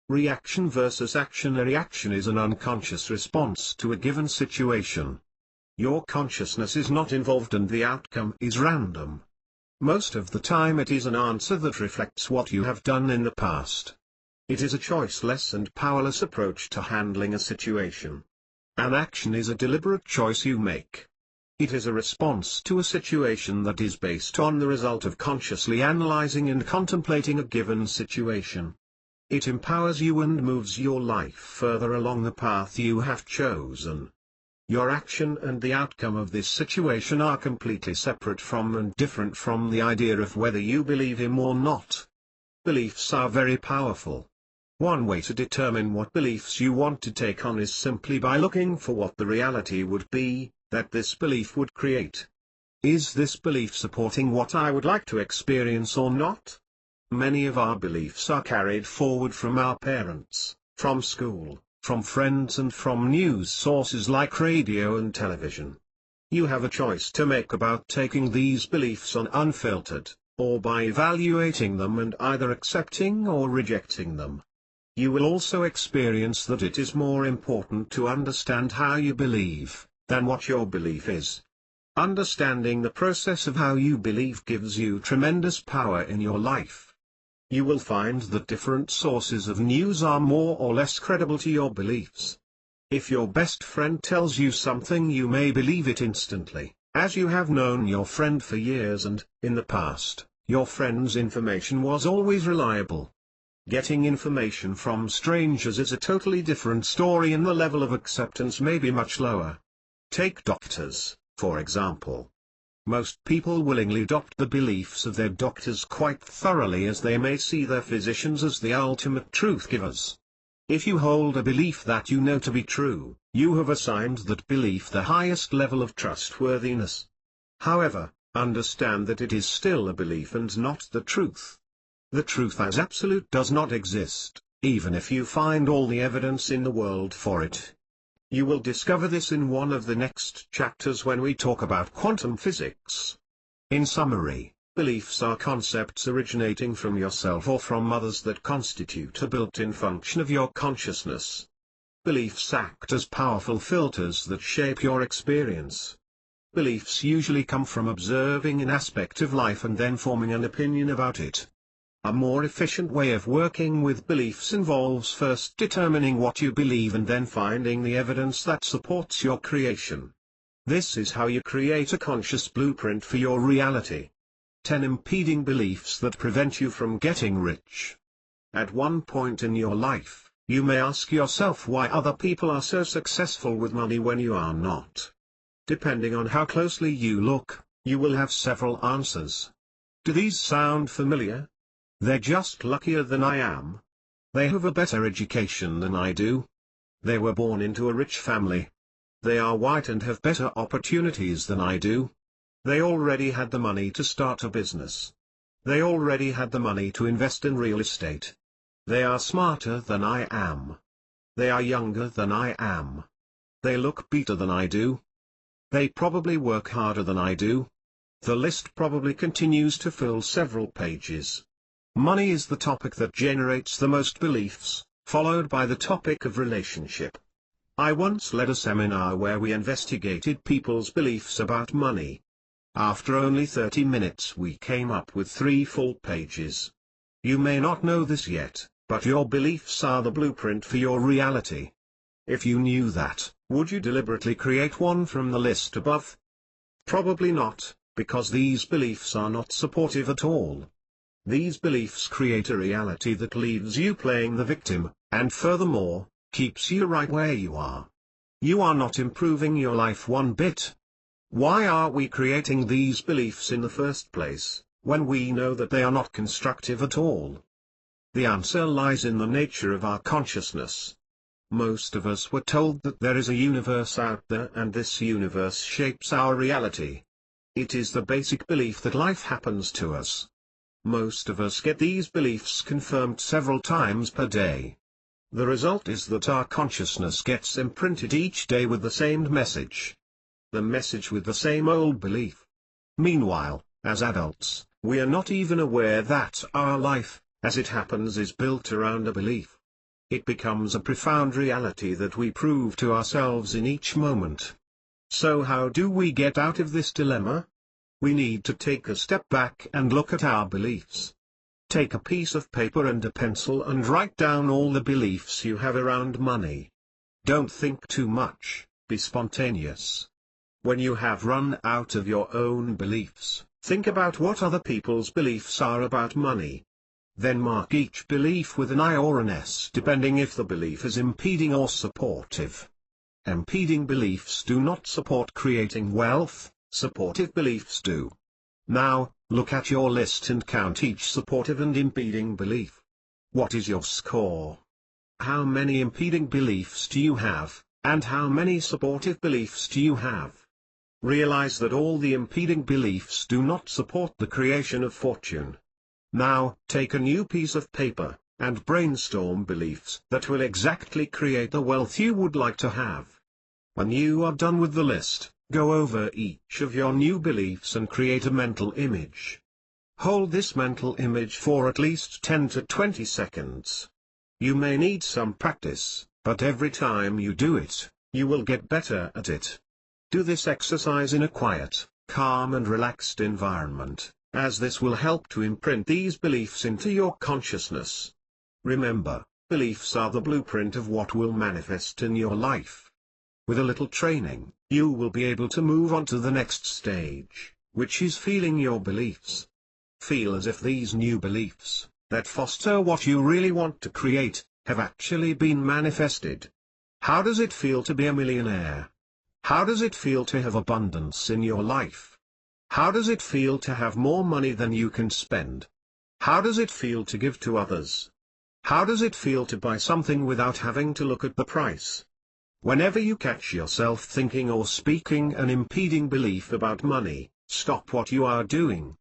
Reaction versus action. A reaction is an unconscious response to a given situation. Your consciousness is not involved and the outcome is random. Most of the time it is an answer that reflects what you have done in the past. It is a choiceless and powerless approach to handling a situation. An action is a deliberate choice you make. It is a response to a situation that is based on the result of consciously analyzing and contemplating a given situation. It empowers you and moves your life further along the path you have chosen. Your action and the outcome of this situation are completely separate from and different from the idea of whether you believe him or not. Beliefs are very powerful. One way to determine what beliefs you want to take on is simply by looking for what the reality would be that this belief would create. Is this belief supporting what I would like to experience or not? Many of our beliefs are carried forward from our parents, from school, from friends and from news sources like radio and television. You have a choice to make about taking these beliefs on unfiltered, or by evaluating them and either accepting or rejecting them. You will also experience that it is more important to understand how you believe, than what your belief is. Understanding the process of how you believe gives you tremendous power in your life. You will find that different sources of news are more or less credible to your beliefs. If your best friend tells you something, you may believe it instantly, as you have known your friend for years and, in the past, your friend's information was always reliable. Getting information from strangers is a totally different story and the level of acceptance may be much lower. Take doctors, for example. Most people willingly adopt the beliefs of their doctors quite thoroughly as they may see their physicians as the ultimate truth givers. If you hold a belief that you know to be true, you have assigned that belief the highest level of trustworthiness. However, understand that it is still a belief and not the truth. The truth as absolute does not exist, even if you find all the evidence in the world for it. You will discover this in one of the next chapters when we talk about quantum physics. In summary, beliefs are concepts originating from yourself or from others that constitute a built-in function of your consciousness. Beliefs act as powerful filters that shape your experience. Beliefs usually come from observing an aspect of life and then forming an opinion about it. A more efficient way of working with beliefs involves first determining what you believe and then finding the evidence that supports your creation. This is how you create a conscious blueprint for your reality. 10 impeding beliefs that prevent you from getting rich. At one point in your life, you may ask yourself why other people are so successful with money when you are not. Depending on how closely you look, you will have several answers. Do these sound familiar? They're just luckier than I am. They have a better education than I do. They were born into a rich family. They are white and have better opportunities than I do. They already had the money to start a business. They already had the money to invest in real estate. They are smarter than I am. They are younger than I am. They look better than I do. They probably work harder than I do. The list probably continues to fill several pages. Money is the topic that generates the most beliefs, followed by the topic of relationship. I once led a seminar where we investigated people's beliefs about money. After only 30 minutes we came up with 3 full pages. You may not know this yet, but your beliefs are the blueprint for your reality. If you knew that, would you deliberately create one from the list above? Probably not, because these beliefs are not supportive at all. These beliefs create a reality that leaves you playing the victim, and furthermore, keeps you right where you are. You are not improving your life one bit. Why are we creating these beliefs in the first place, when we know that they are not constructive at all? The answer lies in the nature of our consciousness. Most of us were told that there is a universe out there and this universe shapes our reality. It is the basic belief that life happens to us. Most of us get these beliefs confirmed several times per day. The result is that our consciousness gets imprinted each day with the same message. The message with the same old belief. Meanwhile, as adults, we are not even aware that our life, as it happens, is built around a belief. It becomes a profound reality that we prove to ourselves in each moment. So how do we get out of this dilemma? We need to take a step back and look at our beliefs. Take a piece of paper and a pencil and write down all the beliefs you have around money. Don't think too much, be spontaneous. When you have run out of your own beliefs, think about what other people's beliefs are about money. Then mark each belief with an I or an S depending if the belief is impeding or supportive. Impeding beliefs do not support creating wealth, supportive beliefs do. Now, look at your list and count each supportive and impeding belief. What is your score? How many impeding beliefs do you have, and how many supportive beliefs do you have? Realize that all the impeding beliefs do not support the creation of fortune. Now, take a new piece of paper, and brainstorm beliefs that will exactly create the wealth you would like to have. When you are done with the list, go over each of your new beliefs and create a mental image. Hold this mental image for at least 10 to 20 seconds. You may need some practice, but every time you do it, you will get better at it. Do this exercise in a quiet, calm and relaxed environment, as this will help to imprint these beliefs into your consciousness. Remember, beliefs are the blueprint of what will manifest in your life. With a little training, you will be able to move on to the next stage, which is feeling your beliefs. Feel as if these new beliefs, that foster what you really want to create, have actually been manifested. How does it feel to be a millionaire? How does it feel to have abundance in your life? How does it feel to have more money than you can spend? How does it feel to give to others? How does it feel to buy something without having to look at the price? Whenever you catch yourself thinking or speaking an impeding belief about money, stop what you are doing.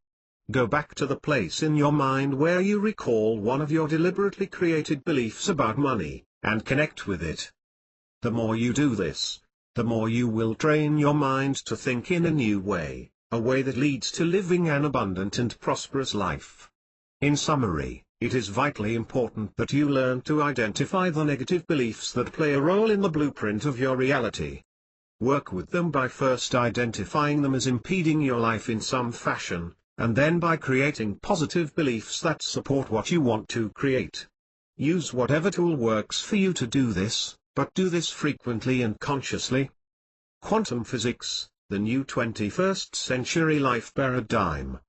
Go back to the place in your mind where you recall one of your deliberately created beliefs about money, and connect with it. The more you do this, the more you will train your mind to think in a new way, a way that leads to living an abundant and prosperous life. In summary, it is vitally important that you learn to identify the negative beliefs that play a role in the blueprint of your reality. Work with them by first identifying them as impeding your life in some fashion, and then by creating positive beliefs that support what you want to create. Use whatever tool works for you to do this, but do this frequently and consciously. Quantum physics, the new 21st century life paradigm.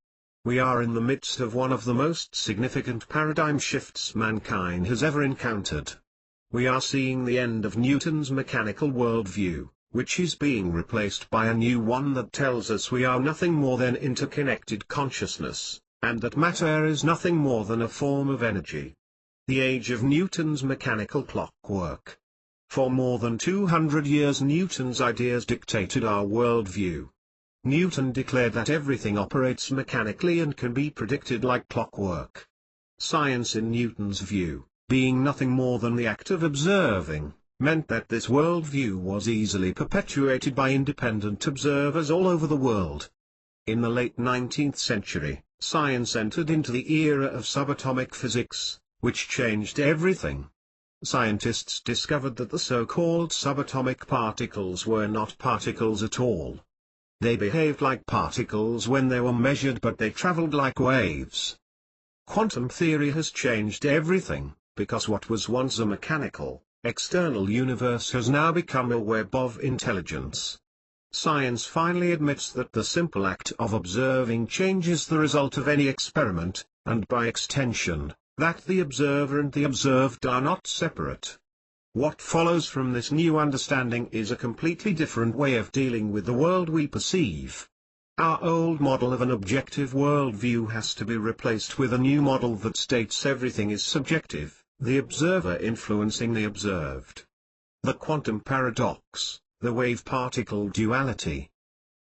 We are in the midst of one of the most significant paradigm shifts mankind has ever encountered. We are seeing the end of Newton's mechanical worldview, which is being replaced by a new one that tells us we are nothing more than interconnected consciousness, and that matter is nothing more than a form of energy. The age of Newton's mechanical clockwork. For more than 200 years Newton's ideas dictated our worldview. Newton declared that everything operates mechanically and can be predicted like clockwork. Science in Newton's view, being nothing more than the act of observing, meant that this worldview was easily perpetuated by independent observers all over the world. In the late 19th century, science entered into the era of subatomic physics, which changed everything. Scientists discovered that the so-called subatomic particles were not particles at all. They behaved like particles when they were measured, but they traveled like waves. Quantum theory has changed everything, because what was once a mechanical, external universe has now become a web of intelligence. Science finally admits that the simple act of observing changes the result of any experiment, and by extension, that the observer and the observed are not separate. What follows from this new understanding is a completely different way of dealing with the world we perceive. Our old model of an objective worldview has to be replaced with a new model that states everything is subjective, the observer influencing the observed. The quantum paradox, the wave-particle duality.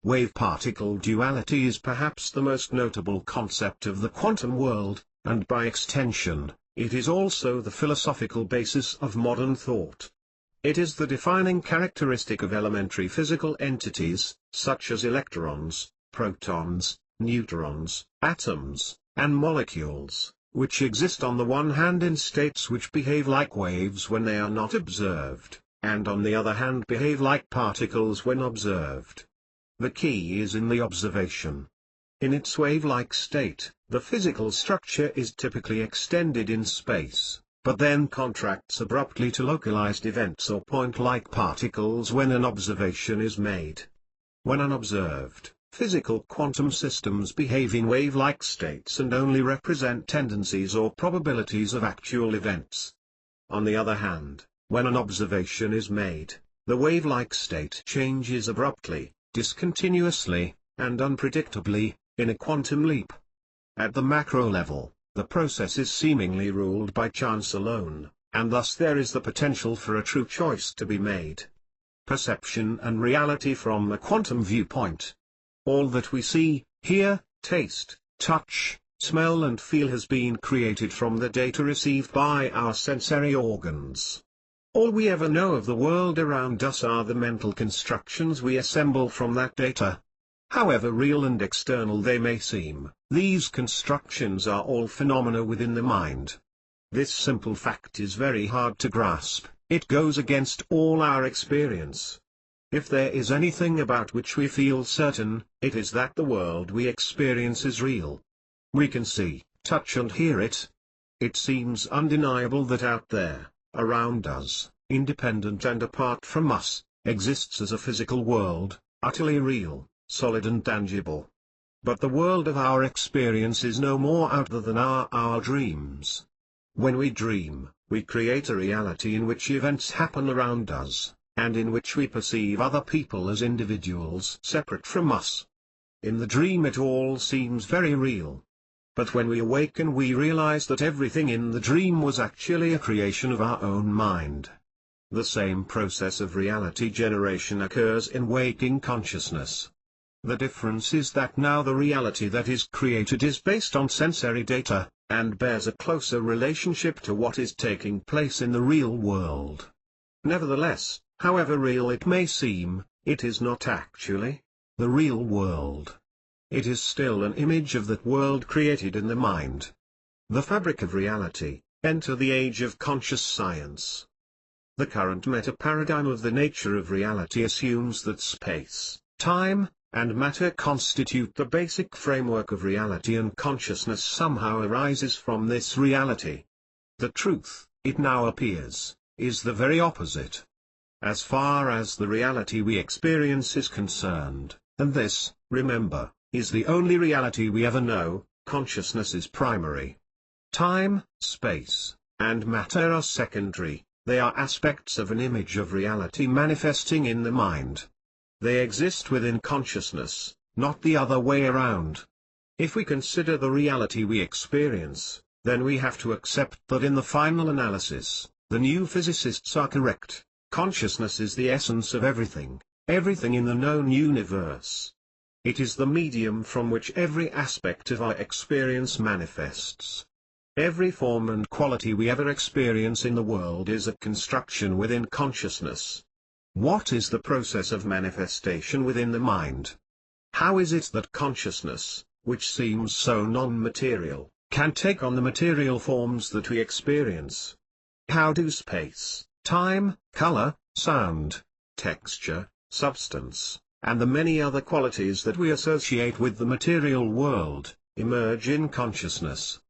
Wave-particle duality is perhaps the most notable concept of the quantum world, and by extension, it is also the philosophical basis of modern thought. It is the defining characteristic of elementary physical entities, such as electrons, protons, neutrons, atoms, and molecules, which exist on the one hand in states which behave like waves when they are not observed, and on the other hand behave like particles when observed. The key is in the observation. In its wave-like state, the physical structure is typically extended in space, but then contracts abruptly to localized events or point-like particles when an observation is made. When unobserved, physical quantum systems behave in wave-like states and only represent tendencies or probabilities of actual events. On the other hand, when an observation is made, the wave-like state changes abruptly, discontinuously, and unpredictably, in a quantum leap. At the macro level, the process is seemingly ruled by chance alone, and thus there is the potential for a true choice to be made. Perception and reality from a quantum viewpoint. All that we see, hear, taste, touch, smell and feel has been created from the data received by our sensory organs. All we ever know of the world around us are the mental constructions we assemble from that data. However real and external they may seem, these constructions are all phenomena within the mind. This simple fact is very hard to grasp, it goes against all our experience. If there is anything about which we feel certain, it is that the world we experience is real. We can see, touch and hear it. It seems undeniable that out there, around us, independent and apart from us, exists as a physical world, utterly real, solid and tangible. But the world of our experience is no more out there than are our dreams. When we dream, we create a reality in which events happen around us, and in which we perceive other people as individuals separate from us. In the dream it all seems very real. But when we awaken we realize that everything in the dream was actually a creation of our own mind. The same process of reality generation occurs in waking consciousness. The difference is that now the reality that is created is based on sensory data, and bears a closer relationship to what is taking place in the real world. Nevertheless, however real it may seem, it is not actually the real world. It is still an image of that world created in the mind. The fabric of reality. Enter the age of conscious science. The current meta-paradigm of the nature of reality assumes that space, time, and matter constitute the basic framework of reality, and consciousness somehow arises from this reality. The truth, it now appears, is the very opposite. As far as the reality we experience is concerned, and this, remember, is the only reality we ever know, consciousness is primary. Time, space, and matter are secondary, they are aspects of an image of reality manifesting in the mind. They exist within consciousness, not the other way around. If we consider the reality we experience, then we have to accept that in the final analysis, the new physicists are correct. Consciousness is the essence of everything, everything in the known universe. It is the medium from which every aspect of our experience manifests. Every form and quality we ever experience in the world is a construction within consciousness. What is the process of manifestation within the mind? How is it that consciousness, which seems so non-material, can take on the material forms that we experience? How do space, time, color, sound, texture, substance, and the many other qualities that we associate with the material world, emerge in consciousness?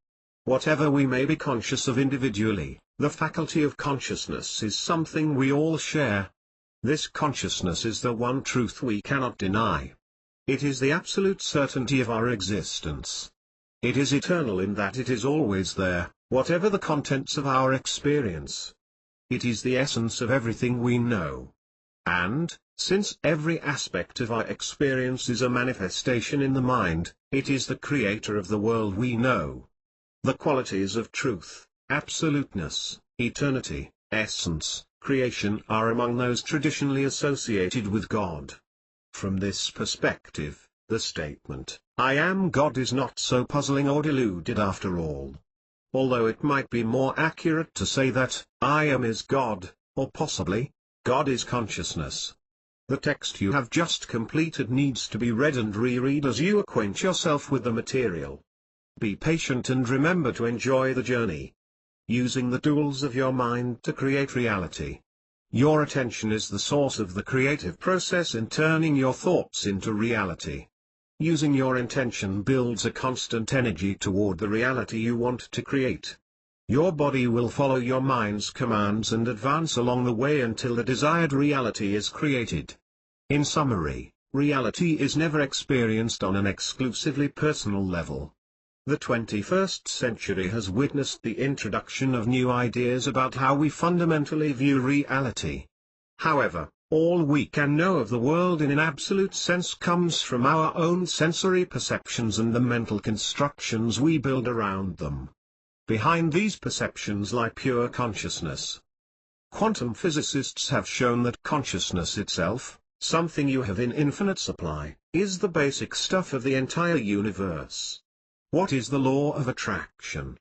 Whatever we may be conscious of individually, the faculty of consciousness is something we all share. This consciousness is the one truth we cannot deny. It is the absolute certainty of our existence. It is eternal in that it is always there, whatever the contents of our experience. It is the essence of everything we know. And, since every aspect of our experience is a manifestation in the mind, it is the creator of the world we know. The qualities of truth, absoluteness, eternity, essence, creation are among those traditionally associated with God. From this perspective, the statement, "I am God" is not so puzzling or deluded after all. Although it might be more accurate to say that, "I am is God," or possibly, "God is consciousness." The text you have just completed needs to be read and reread as you acquaint yourself with the material. Be patient and remember to enjoy the journey. Using the tools of your mind to create reality. Your attention is the source of the creative process in turning your thoughts into reality. Using your intention builds a constant energy toward the reality you want to create. Your body will follow your mind's commands and advance along the way until the desired reality is created. In summary, reality is never experienced on an exclusively personal level. The 21st century has witnessed the introduction of new ideas about how we fundamentally view reality. However, all we can know of the world in an absolute sense comes from our own sensory perceptions and the mental constructions we build around them. Behind these perceptions lie pure consciousness. Quantum physicists have shown that consciousness itself, something you have in infinite supply, is the basic stuff of the entire universe. What is the law of attraction?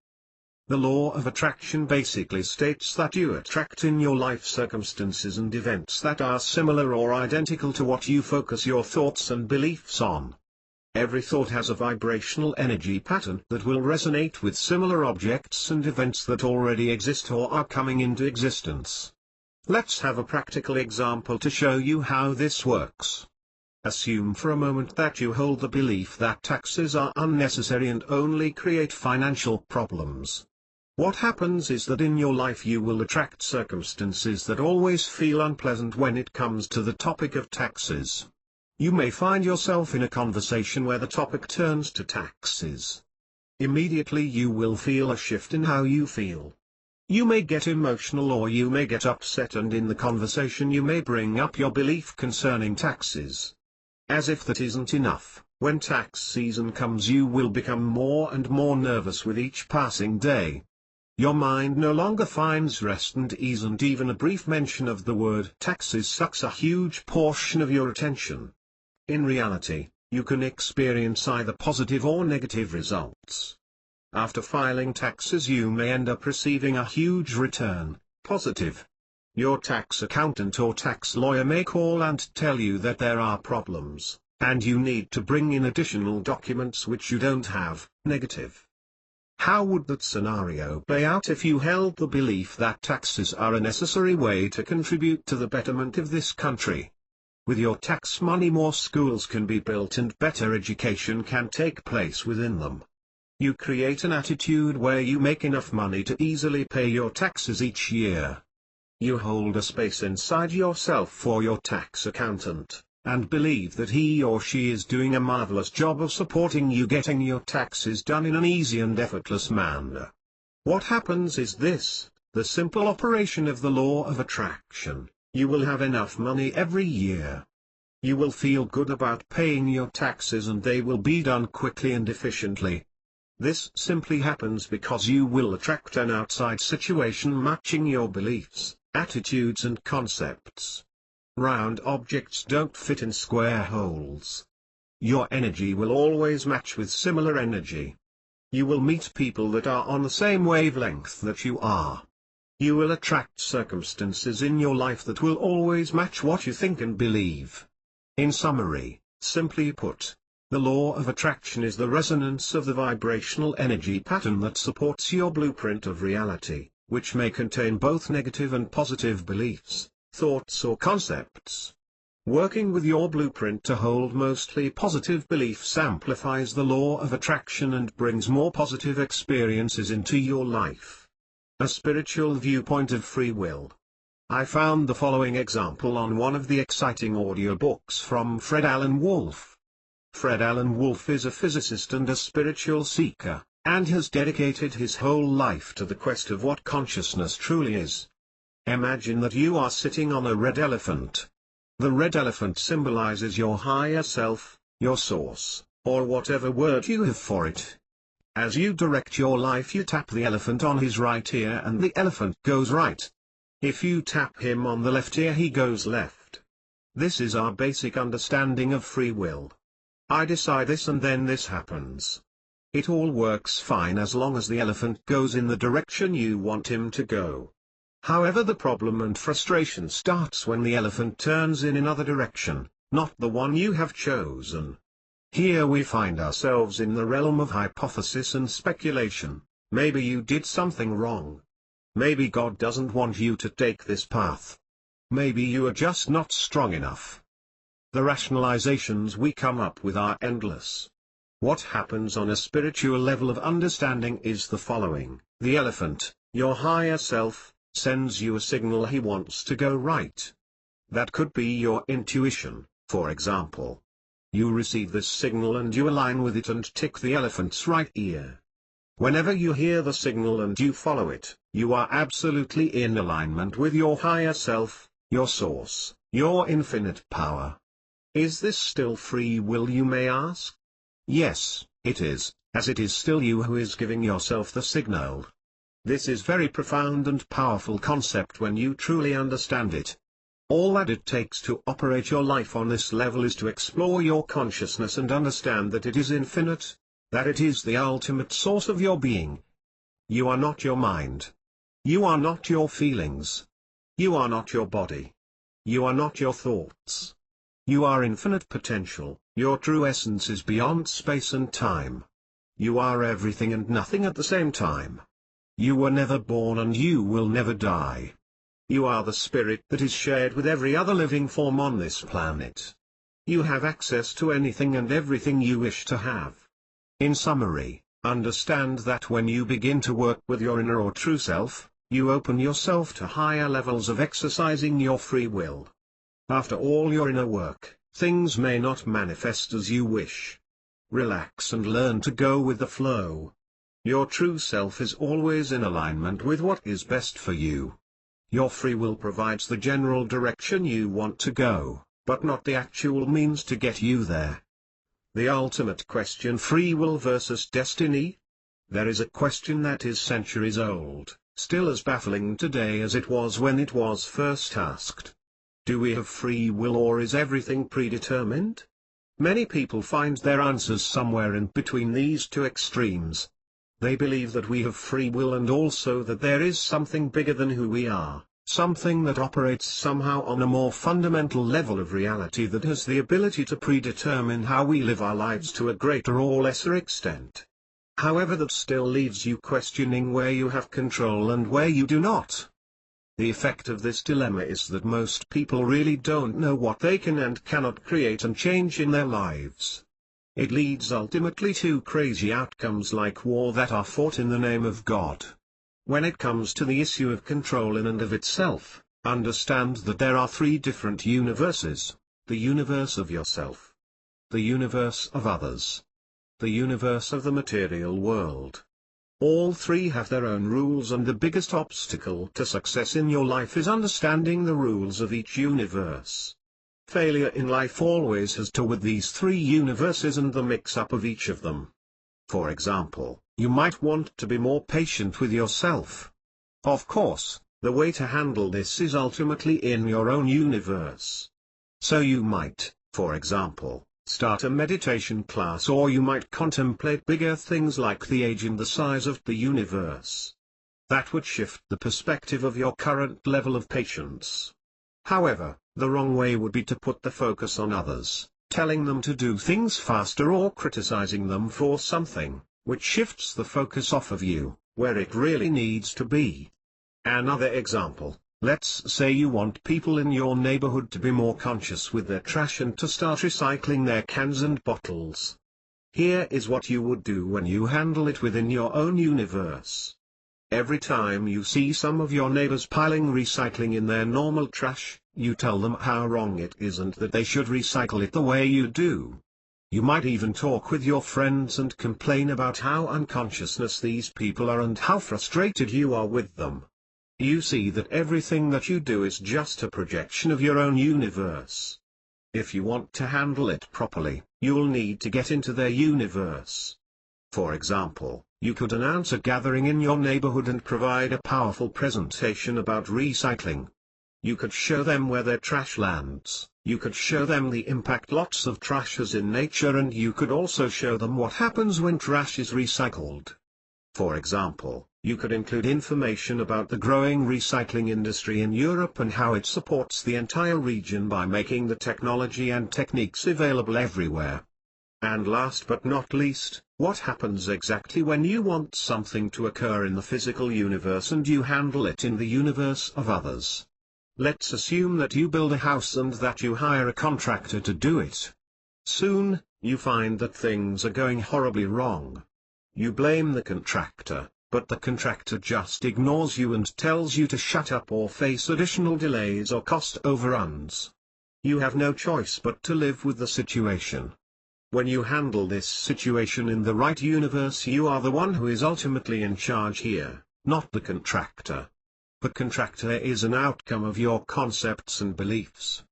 The law of attraction basically states that you attract in your life circumstances and events that are similar or identical to what you focus your thoughts and beliefs on. Every thought has a vibrational energy pattern that will resonate with similar objects and events that already exist or are coming into existence. Let's have a practical example to show you how this works. Assume for a moment that you hold the belief that taxes are unnecessary and only create financial problems. What happens is that in your life you will attract circumstances that always feel unpleasant when it comes to the topic of taxes. You may find yourself in a conversation where the topic turns to taxes. Immediately you will feel a shift in how you feel. You may get emotional or you may get upset, and in the conversation you may bring up your belief concerning taxes. As if that isn't enough, when tax season comes you will become more and more nervous with each passing day. Your mind no longer finds rest and ease, and even a brief mention of the word taxes sucks a huge portion of your attention. In reality, you can experience either positive or negative results. After filing taxes you may end up receiving a huge return, positive. Your tax accountant or tax lawyer may call and tell you that there are problems, and you need to bring in additional documents which you don't have, negative. How would that scenario play out if you held the belief that taxes are a necessary way to contribute to the betterment of this country? With your tax money more schools can be built and better education can take place within them. You create an attitude where you make enough money to easily pay your taxes each year. You hold a space inside yourself for your tax accountant, and believe that he or she is doing a marvelous job of supporting you getting your taxes done in an easy and effortless manner. What happens is this, the simple operation of the law of attraction: you will have enough money every year. You will feel good about paying your taxes and they will be done quickly and efficiently. This simply happens because you will attract an outside situation matching your beliefs, attitudes and concepts. Round objects don't fit in square holes. Your energy will always match with similar energy. You will meet people that are on the same wavelength that you are. You will attract circumstances in your life that will always match what you think and believe. In summary, simply put, the law of attraction is the resonance of the vibrational energy pattern that supports your blueprint of reality, which may contain both negative and positive beliefs, thoughts or concepts. Working with your blueprint to hold mostly positive beliefs amplifies the law of attraction and brings more positive experiences into your life. A spiritual viewpoint of free will. I found the following example on one of the exciting audiobooks from Fred Alan Wolf. Fred Alan Wolf is a physicist and a spiritual seeker, and has dedicated his whole life to the quest of what consciousness truly is. Imagine that you are sitting on a red elephant. The red elephant symbolizes your higher self, your source, or whatever word you have for it. As you direct your life, you tap the elephant on his right ear and the elephant goes right. If you tap him on the left ear, he goes left. This is our basic understanding of free will. I decide this and then this happens. It all works fine as long as the elephant goes in the direction you want him to go. However, the problem and frustration starts when the elephant turns in another direction, not the one you have chosen. Here we find ourselves in the realm of hypothesis and speculation. Maybe you did something wrong. Maybe God doesn't want you to take this path. Maybe you are just not strong enough. The rationalizations we come up with are endless. What happens on a spiritual level of understanding is the following: the elephant, your higher self, sends you a signal he wants to go right. That could be your intuition, for example. You receive this signal and you align with it and tick the elephant's right ear. Whenever you hear the signal and you follow it, you are absolutely in alignment with your higher self, your source, your infinite power. Is this still free will, you may ask? Yes, it is, as it is still you who is giving yourself the signal. This is very profound and powerful concept when you truly understand it. All that it takes to operate your life on this level is to explore your consciousness and understand that it is infinite, that it is the ultimate source of your being. You are not your mind. You are not your feelings. You are not your body. You are not your thoughts. You are infinite potential, your true essence is beyond space and time. You are everything and nothing at the same time. You were never born and you will never die. You are the spirit that is shared with every other living form on this planet. You have access to anything and everything you wish to have. In summary, understand that when you begin to work with your inner or true self, you open yourself to higher levels of exercising your free will. After all your inner work, things may not manifest as you wish. Relax and learn to go with the flow. Your true self is always in alignment with what is best for you. Your free will provides the general direction you want to go, but not the actual means to get you there. The ultimate question: free will versus destiny? There is a question that is centuries old, still as baffling today as it was when it was first asked. Do we have free will, or is everything predetermined? Many people find their answers somewhere in between these two extremes. They believe that we have free will and also that there is something bigger than who we are, something that operates somehow on a more fundamental level of reality that has the ability to predetermine how we live our lives to a greater or lesser extent. However, that still leaves you questioning where you have control and where you do not. The effect of this dilemma is that most people really don't know what they can and cannot create and change in their lives. It leads ultimately to crazy outcomes like war that are fought in the name of God. When it comes to the issue of control in and of itself, understand that there are three different universes: the universe of yourself, the universe of others, the universe of the material world. All three have their own rules, and the biggest obstacle to success in your life is understanding the rules of each universe. Failure in life always has to do with these three universes and the mix-up of each of them. For example, you might want to be more patient with yourself. Of course, the way to handle this is ultimately in your own universe. So you might, for example, start a meditation class, or you might contemplate bigger things like the age and the size of the universe. That would shift the perspective of your current level of patience. However, the wrong way would be to put the focus on others, telling them to do things faster or criticizing them for something, which shifts the focus off of you, where it really needs to be. Another example: let's say you want people in your neighborhood to be more conscious with their trash and to start recycling their cans and bottles. Here is what you would do when you handle it within your own universe. Every time you see some of your neighbors piling recycling in their normal trash, you tell them how wrong it is and that they should recycle it the way you do. You might even talk with your friends and complain about how unconscious these people are and how frustrated you are with them. You see that everything that you do is just a projection of your own universe. If you want to handle it properly, you'll need to get into their universe. For example, you could announce a gathering in your neighborhood and provide a powerful presentation about recycling. You could show them where their trash lands, you could show them the impact lots of trash has in nature, and you could also show them what happens when trash is recycled. For example, you could include information about the growing recycling industry in Europe and how it supports the entire region by making the technology and techniques available everywhere. And last but not least, what happens exactly when you want something to occur in the physical universe and you handle it in the universe of others? Let's assume that you build a house and that you hire a contractor to do it. Soon, you find that things are going horribly wrong. You blame the contractor, but the contractor just ignores you and tells you to shut up or face additional delays or cost overruns. You have no choice but to live with the situation. When you handle this situation in the right universe, you are the one who is ultimately in charge here, not the contractor. The contractor is an outcome of your concepts and beliefs.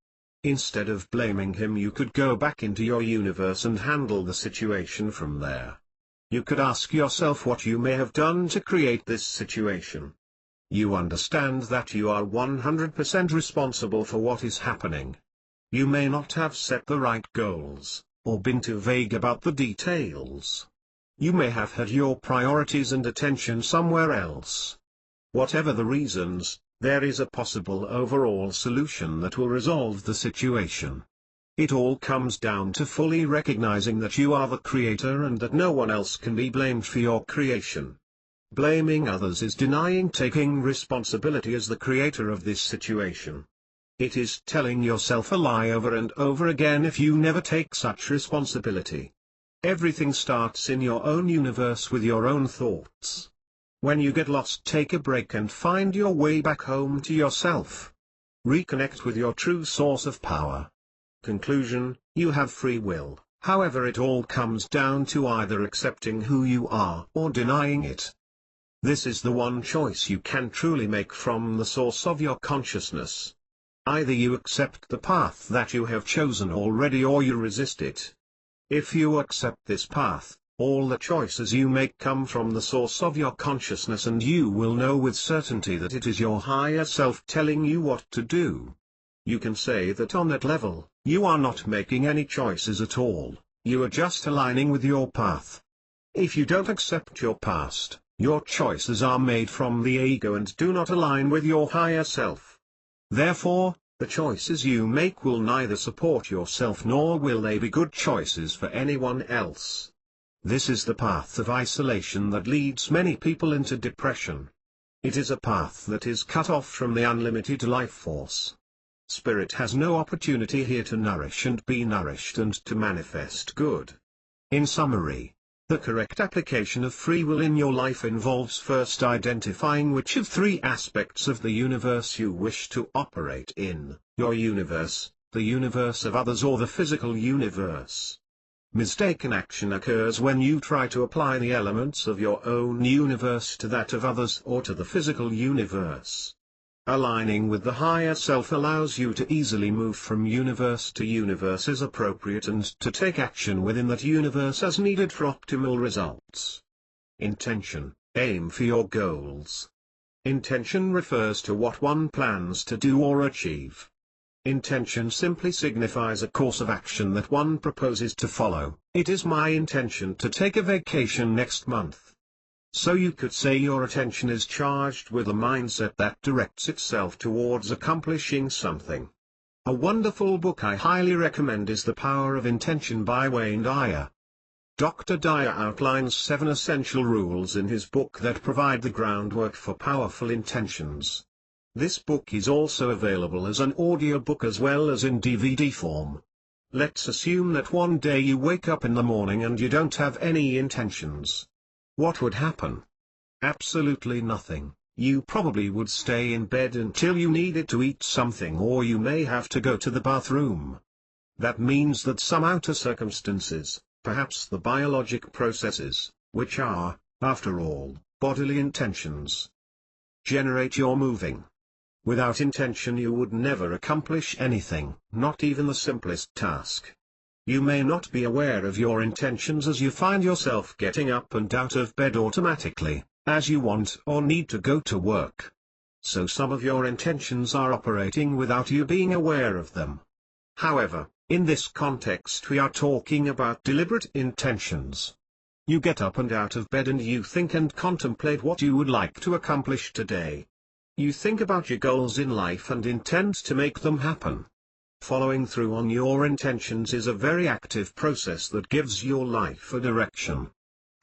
Instead of blaming him, you could go back into your universe and handle the situation from there. You could ask yourself what you may have done to create this situation. You understand that you are 100% responsible for what is happening. You may not have set the right goals, or been too vague about the details. You may have had your priorities and attention somewhere else. Whatever the reasons, there is a possible overall solution that will resolve the situation. It all comes down to fully recognizing that you are the creator and that no one else can be blamed for your creation. Blaming others is denying taking responsibility as the creator of this situation. It is telling yourself a lie over and over again if you never take such responsibility. Everything starts in your own universe with your own thoughts. When you get lost, take a break and find your way back home to yourself. Reconnect with your true source of power. Conclusion: you have free will, however it all comes down to either accepting who you are or denying it. This is the one choice you can truly make from the source of your consciousness. Either you accept the path that you have chosen already or you resist it. If you accept this path, all the choices you make come from the source of your consciousness, and you will know with certainty that it is your higher self telling you what to do. You can say that on that level, you are not making any choices at all, you are just aligning with your path. If you don't accept your past, your choices are made from the ego and do not align with your higher self. Therefore, the choices you make will neither support yourself nor will they be good choices for anyone else. This is the path of isolation that leads many people into depression. It is a path that is cut off from the unlimited life force. Spirit has no opportunity here to nourish and be nourished and to manifest good. In summary, the correct application of free will in your life involves first identifying which of three aspects of the universe you wish to operate in: your universe, the universe of others, or the physical universe. Mistaken action occurs when you try to apply the elements of your own universe to that of others or to the physical universe. Aligning with the higher self allows you to easily move from universe to universe as appropriate and to take action within that universe as needed for optimal results. Intention: aim for your goals. Intention refers to what one plans to do or achieve. Intention simply signifies a course of action that one proposes to follow. It is my intention to take a vacation next month. So you could say your attention is charged with a mindset that directs itself towards accomplishing something. A wonderful book I highly recommend is The Power of Intention by Wayne Dyer. Dr. Dyer outlines 7 essential rules in his book that provide the groundwork for powerful intentions. This book is also available as an audiobook as well as in DVD form. Let's assume that one day you wake up in the morning and you don't have any intentions. What would happen? Absolutely nothing. You probably would stay in bed until you needed to eat something, or you may have to go to the bathroom. That means that some outer circumstances, perhaps the biologic processes, which are, after all, bodily intentions, generate your moving. Without intention you would never accomplish anything, not even the simplest task. You may not be aware of your intentions as you find yourself getting up and out of bed automatically, as you want or need to go to work. So some of your intentions are operating without you being aware of them. However, in this context we are talking about deliberate intentions. You get up and out of bed and you think and contemplate what you would like to accomplish today. You think about your goals in life and intend to make them happen. Following through on your intentions is a very active process that gives your life a direction.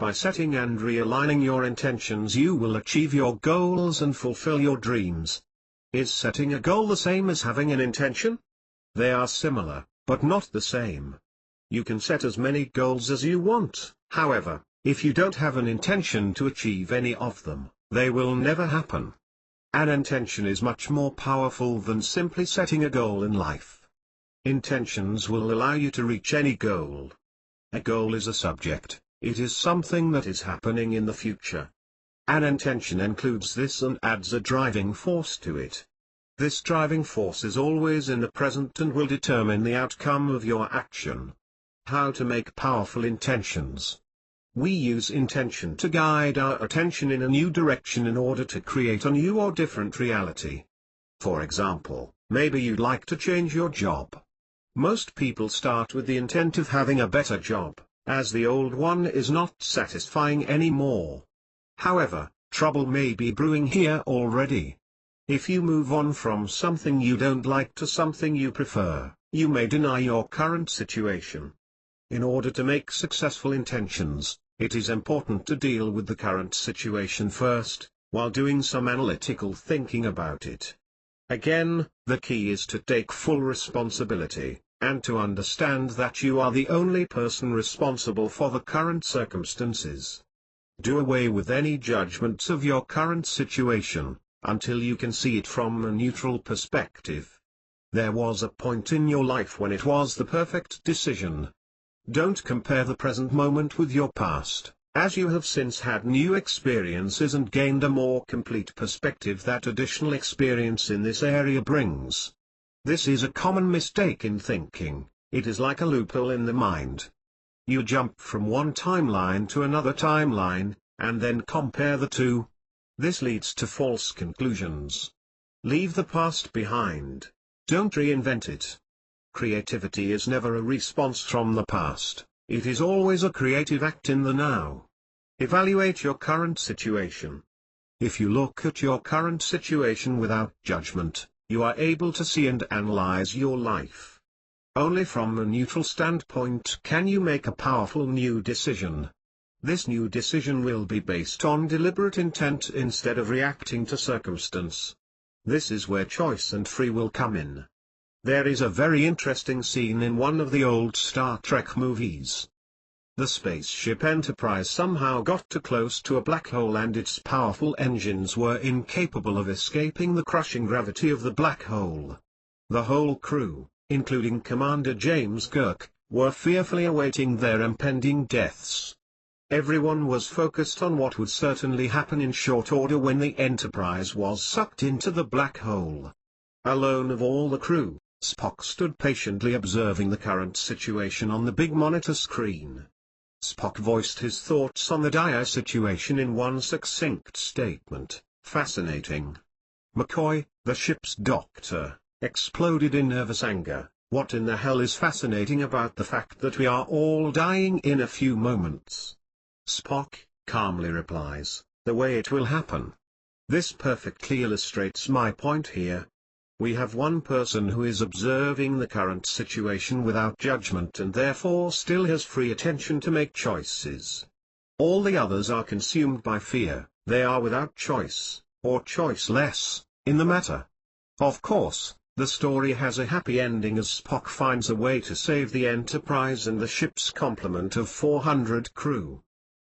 By setting and realigning your intentions you will achieve your goals and fulfill your dreams. Is setting a goal the same as having an intention? They are similar, but not the same. You can set as many goals as you want, however, if you don't have an intention to achieve any of them, they will never happen. An intention is much more powerful than simply setting a goal in life. Intentions will allow you to reach any goal. A goal is a subject, it is something that is happening in the future. An intention includes this and adds a driving force to it. This driving force is always in the present and will determine the outcome of your action. How to make powerful intentions. We use intention to guide our attention in a new direction in order to create a new or different reality. For example, maybe you'd like to change your job. Most people start with the intent of having a better job, as the old one is not satisfying anymore. However, trouble may be brewing here already. If you move on from something you don't like to something you prefer, you may deny your current situation. In order to make successful intentions, it is important to deal with the current situation first, while doing some analytical thinking about it. Again, the key is to take full responsibility, and to understand that you are the only person responsible for the current circumstances. Do away with any judgments of your current situation, until you can see it from a neutral perspective. There was a point in your life when it was the perfect decision. Don't compare the present moment with your past, as you have since had new experiences and gained a more complete perspective that additional experience in this area brings. This is a common mistake in thinking. It is like a loophole in the mind. You jump from one timeline to another timeline, and then compare the two. This leads to false conclusions. Leave the past behind. Don't reinvent it. Creativity is never a response from the past, it is always a creative act in the now. Evaluate your current situation. If you look at your current situation without judgment, you are able to see and analyze your life. Only from a neutral standpoint can you make a powerful new decision. This new decision will be based on deliberate intent instead of reacting to circumstance. This is where choice and free will come in. There is a very interesting scene in one of the old Star Trek movies. The spaceship Enterprise somehow got too close to a black hole and its powerful engines were incapable of escaping the crushing gravity of the black hole. The whole crew, including Commander James Kirk, were fearfully awaiting their impending deaths. Everyone was focused on what would certainly happen in short order when the Enterprise was sucked into the black hole. Alone of all the crew, Spock stood patiently observing the current situation on the big monitor screen. Spock voiced his thoughts on the dire situation in one succinct statement: "Fascinating." McCoy, the ship's doctor, exploded in nervous anger. "What in the hell is fascinating about the fact that we are all dying in a few moments?" Spock calmly replies, "The way it will happen." This perfectly illustrates my point here. We have one person who is observing the current situation without judgment and therefore still has free attention to make choices. All the others are consumed by fear, they are without choice, or choiceless, in the matter. Of course, the story has a happy ending as Spock finds a way to save the Enterprise and the ship's complement of 400 crew.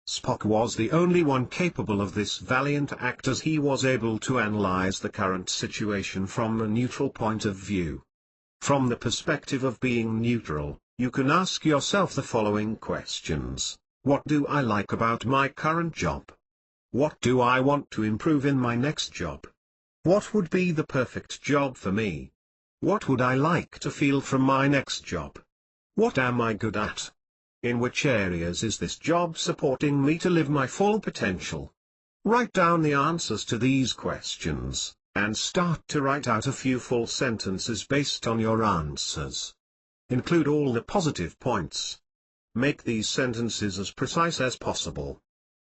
Spock was the only one capable of this valiant act as he was able to analyze the current situation from a neutral point of view. From the perspective of being neutral, you can ask yourself the following questions. What do I like about my current job? What do I want to improve in my next job? What would be the perfect job for me? What would I like to feel from my next job? What am I good at? In which areas is this job supporting me to live my full potential? Write down the answers to these questions, and start to write out a few full sentences based on your answers. Include all the positive points. Make these sentences as precise as possible.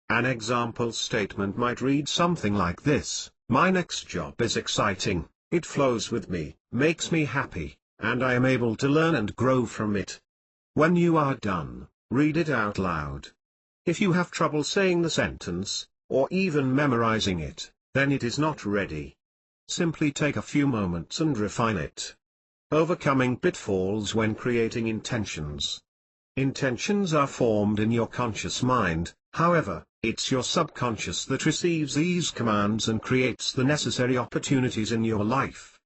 An example statement might read something like this: "My next job is exciting, it flows with me, makes me happy, and I am able to learn and grow from it." When you are done, read it out loud. If you have trouble saying the sentence, or even memorizing it, then it is not ready. Simply take a few moments and refine it. Overcoming pitfalls when creating intentions. Intentions are formed in your conscious mind, however, it's your subconscious that receives these commands and creates the necessary opportunities in your life.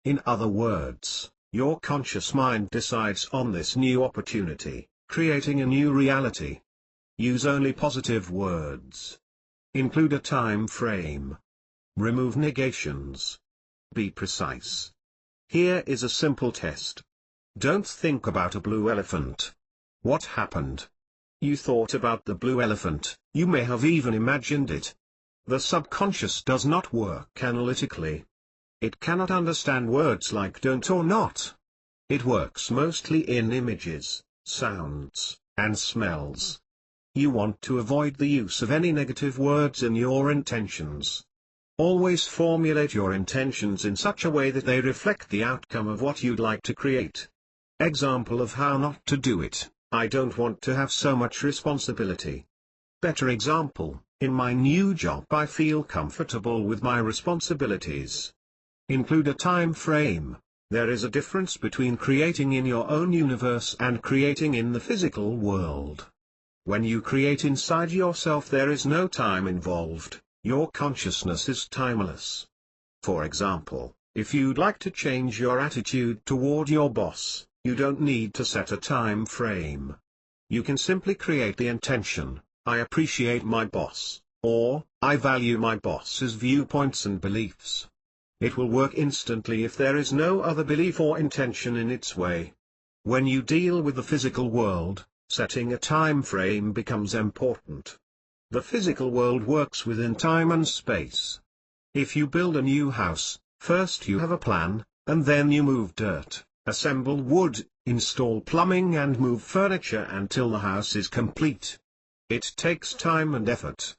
In other words, your conscious mind decides on this new opportunity, creating a new reality. Use only positive words. Include a time frame. Remove negations. Be precise. Here is a simple test. Don't think about a blue elephant. What happened? You thought about the blue elephant, you may have even imagined it. The subconscious does not work analytically. It cannot understand words like don't or not. It works mostly in images, sounds, and smells. You want to avoid the use of any negative words in your intentions. Always formulate your intentions in such a way that they reflect the outcome of what you'd like to create. Example of how not to do it: I don't want to have so much responsibility. Better example: in my new job I feel comfortable with my responsibilities. Include a time frame. There is a difference between creating in your own universe and creating in the physical world. When you create inside yourself, there is no time involved. Your consciousness is timeless. For example, if you'd like to change your attitude toward your boss, you don't need to set a time frame. You can simply create the intention: I appreciate my boss, or I value my boss's viewpoints and beliefs. It will work instantly if there is no other belief or intention in its way. When you deal with the physical world, setting a time frame becomes important. The physical world works within time and space. If you build a new house, first you have a plan, and then you move dirt, assemble wood, install plumbing and move furniture until the house is complete. It takes time and effort.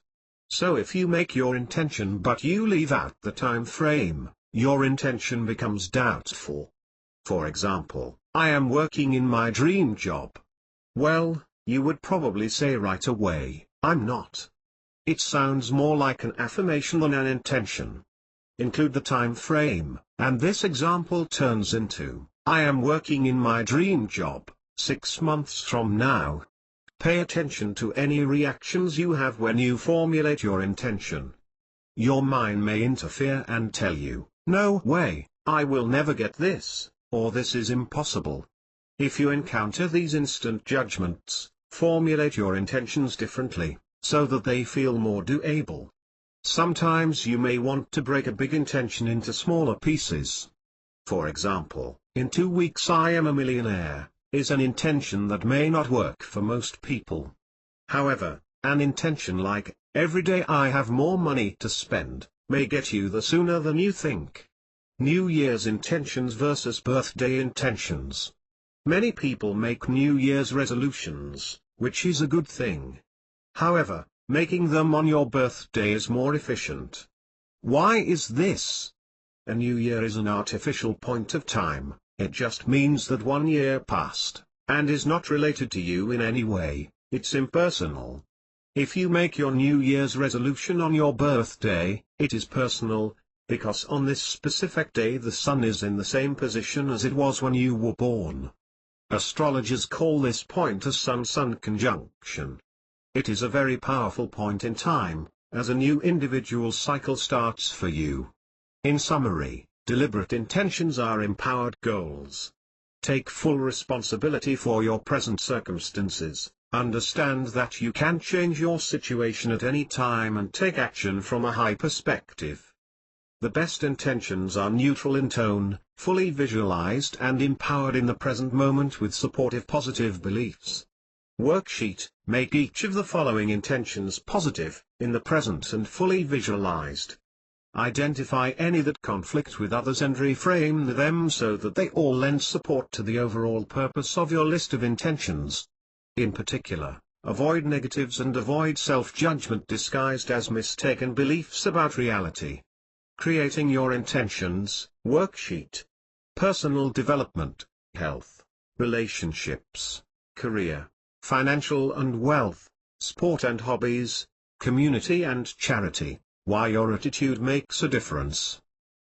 So if you make your intention but you leave out the time frame, your intention becomes doubtful. For example, I am working in my dream job. Well, you would probably say right away, I'm not. It sounds more like an affirmation than an intention. Include the time frame, and this example turns into, I am working in my dream job, 6 months from now. Pay attention to any reactions you have when you formulate your intention. Your mind may interfere and tell you, no way, I will never get this, or this is impossible. If you encounter these instant judgments, formulate your intentions differently, so that they feel more doable. Sometimes you may want to break a big intention into smaller pieces. For example, in 2 weeks I am a millionaire, is an intention that may not work for most people. However, an intention like, every day I have more money to spend, may get you there sooner than you think. New Year's intentions versus birthday intentions. Many people make New Year's resolutions, which is a good thing. However, making them on your birthday is more efficient. Why is this? A new year is an artificial point of time. It just means that 1 year passed, and is not related to you in any way. It's impersonal. If you make your New Year's resolution on your birthday, it is personal, because on this specific day the sun is in the same position as it was when you were born. Astrologers call this point a sun-sun conjunction. It is a very powerful point in time, as a new individual cycle starts for you. In summary, deliberate intentions are empowered goals. Take full responsibility for your present circumstances, understand that you can change your situation at any time and take action from a high perspective. The best intentions are neutral in tone, fully visualized and empowered in the present moment with supportive positive beliefs. Worksheet: make each of the following intentions positive, in the present and fully visualized. Identify any that conflict with others and reframe them so that they all lend support to the overall purpose of your list of intentions. In particular, avoid negatives and avoid self-judgment disguised as mistaken beliefs about reality. Creating your intentions, worksheet. Personal development, health, relationships, career, financial and wealth, sport and hobbies, community and charity, why your attitude makes a difference.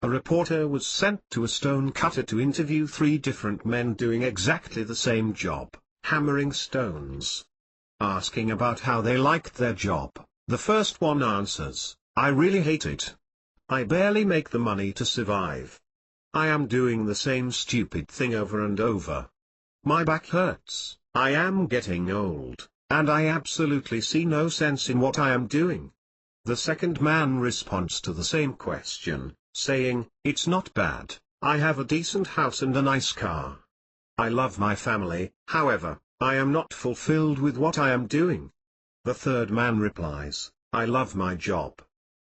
A reporter was sent to a stone cutter to interview 3 different men doing exactly the same job, hammering stones. Asking about how they liked their job, the first one answers, "I really hate it. I barely make the money to survive. I am doing the same stupid thing over and over. My back hurts, I am getting old, and I absolutely see no sense in what I am doing." The second man responds to the same question, saying, "It's not bad, I have a decent house and a nice car. I love my family, however, I am not fulfilled with what I am doing." The third man replies, "I love my job.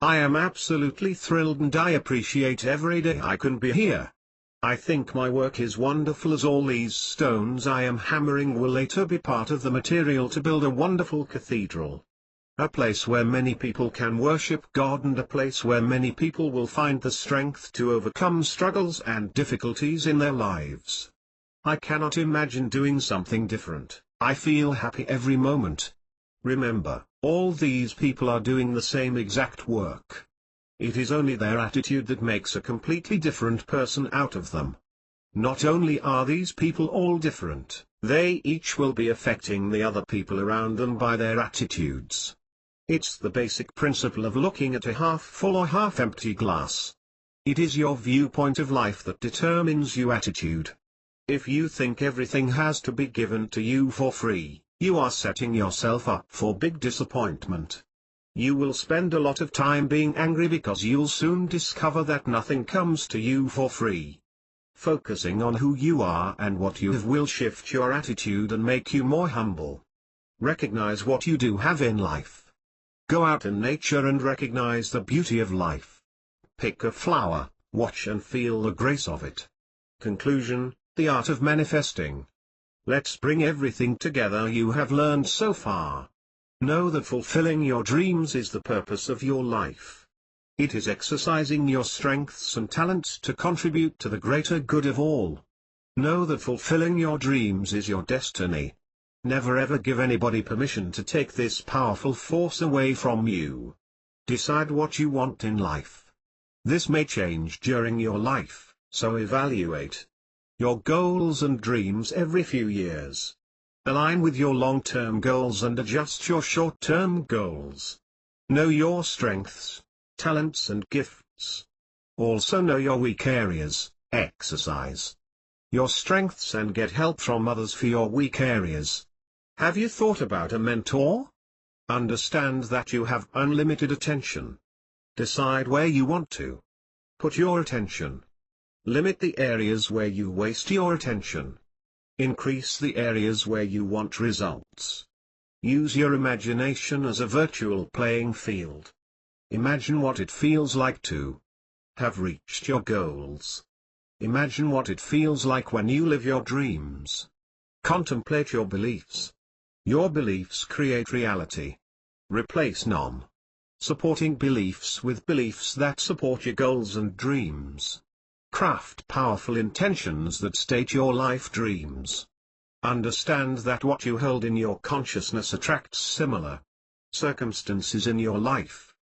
I am absolutely thrilled and I appreciate every day I can be here. I think my work is wonderful, as all these stones I am hammering will later be part of the material to build a wonderful cathedral. A place where many people can worship God, and a place where many people will find the strength to overcome struggles and difficulties in their lives. I cannot imagine doing something different. I feel happy every moment." Remember, all these people are doing the same exact work. It is only their attitude that makes a completely different person out of them. Not only are these people all different, they each will be affecting the other people around them by their attitudes. It's the basic principle of looking at a half-full or half-empty glass. It is your viewpoint of life that determines your attitude. If you think everything has to be given to you for free, you are setting yourself up for big disappointment. You will spend a lot of time being angry because you'll soon discover that nothing comes to you for free. Focusing on who you are and what you have will shift your attitude and make you more humble. Recognize what you do have in life. Go out in nature and recognize the beauty of life. Pick a flower, watch and feel the grace of it. Conclusion: the art of manifesting. Let's bring everything together you have learned so far. Know that fulfilling your dreams is the purpose of your life. It is exercising your strengths and talents to contribute to the greater good of all. Know that fulfilling your dreams is your destiny. Never ever give anybody permission to take this powerful force away from you. Decide what you want in life. This may change during your life, so evaluate your goals and dreams every few years. Align with your long-term goals and adjust your short-term goals. Know your strengths, talents and gifts. Also know your weak areas. Exercise your strengths and get help from others for your weak areas. Have you thought about a mentor? Understand that you have unlimited attention. Decide where you want to put your attention. Limit the areas where you waste your attention. Increase the areas where you want results. Use your imagination as a virtual playing field. Imagine what it feels like to have reached your goals. Imagine what it feels like when you live your dreams. Contemplate your beliefs. Your beliefs create reality. Replace non-supporting beliefs with beliefs that support your goals and dreams. Craft powerful intentions that state your life dreams. Understand that what you hold in your consciousness attracts similar circumstances in your life.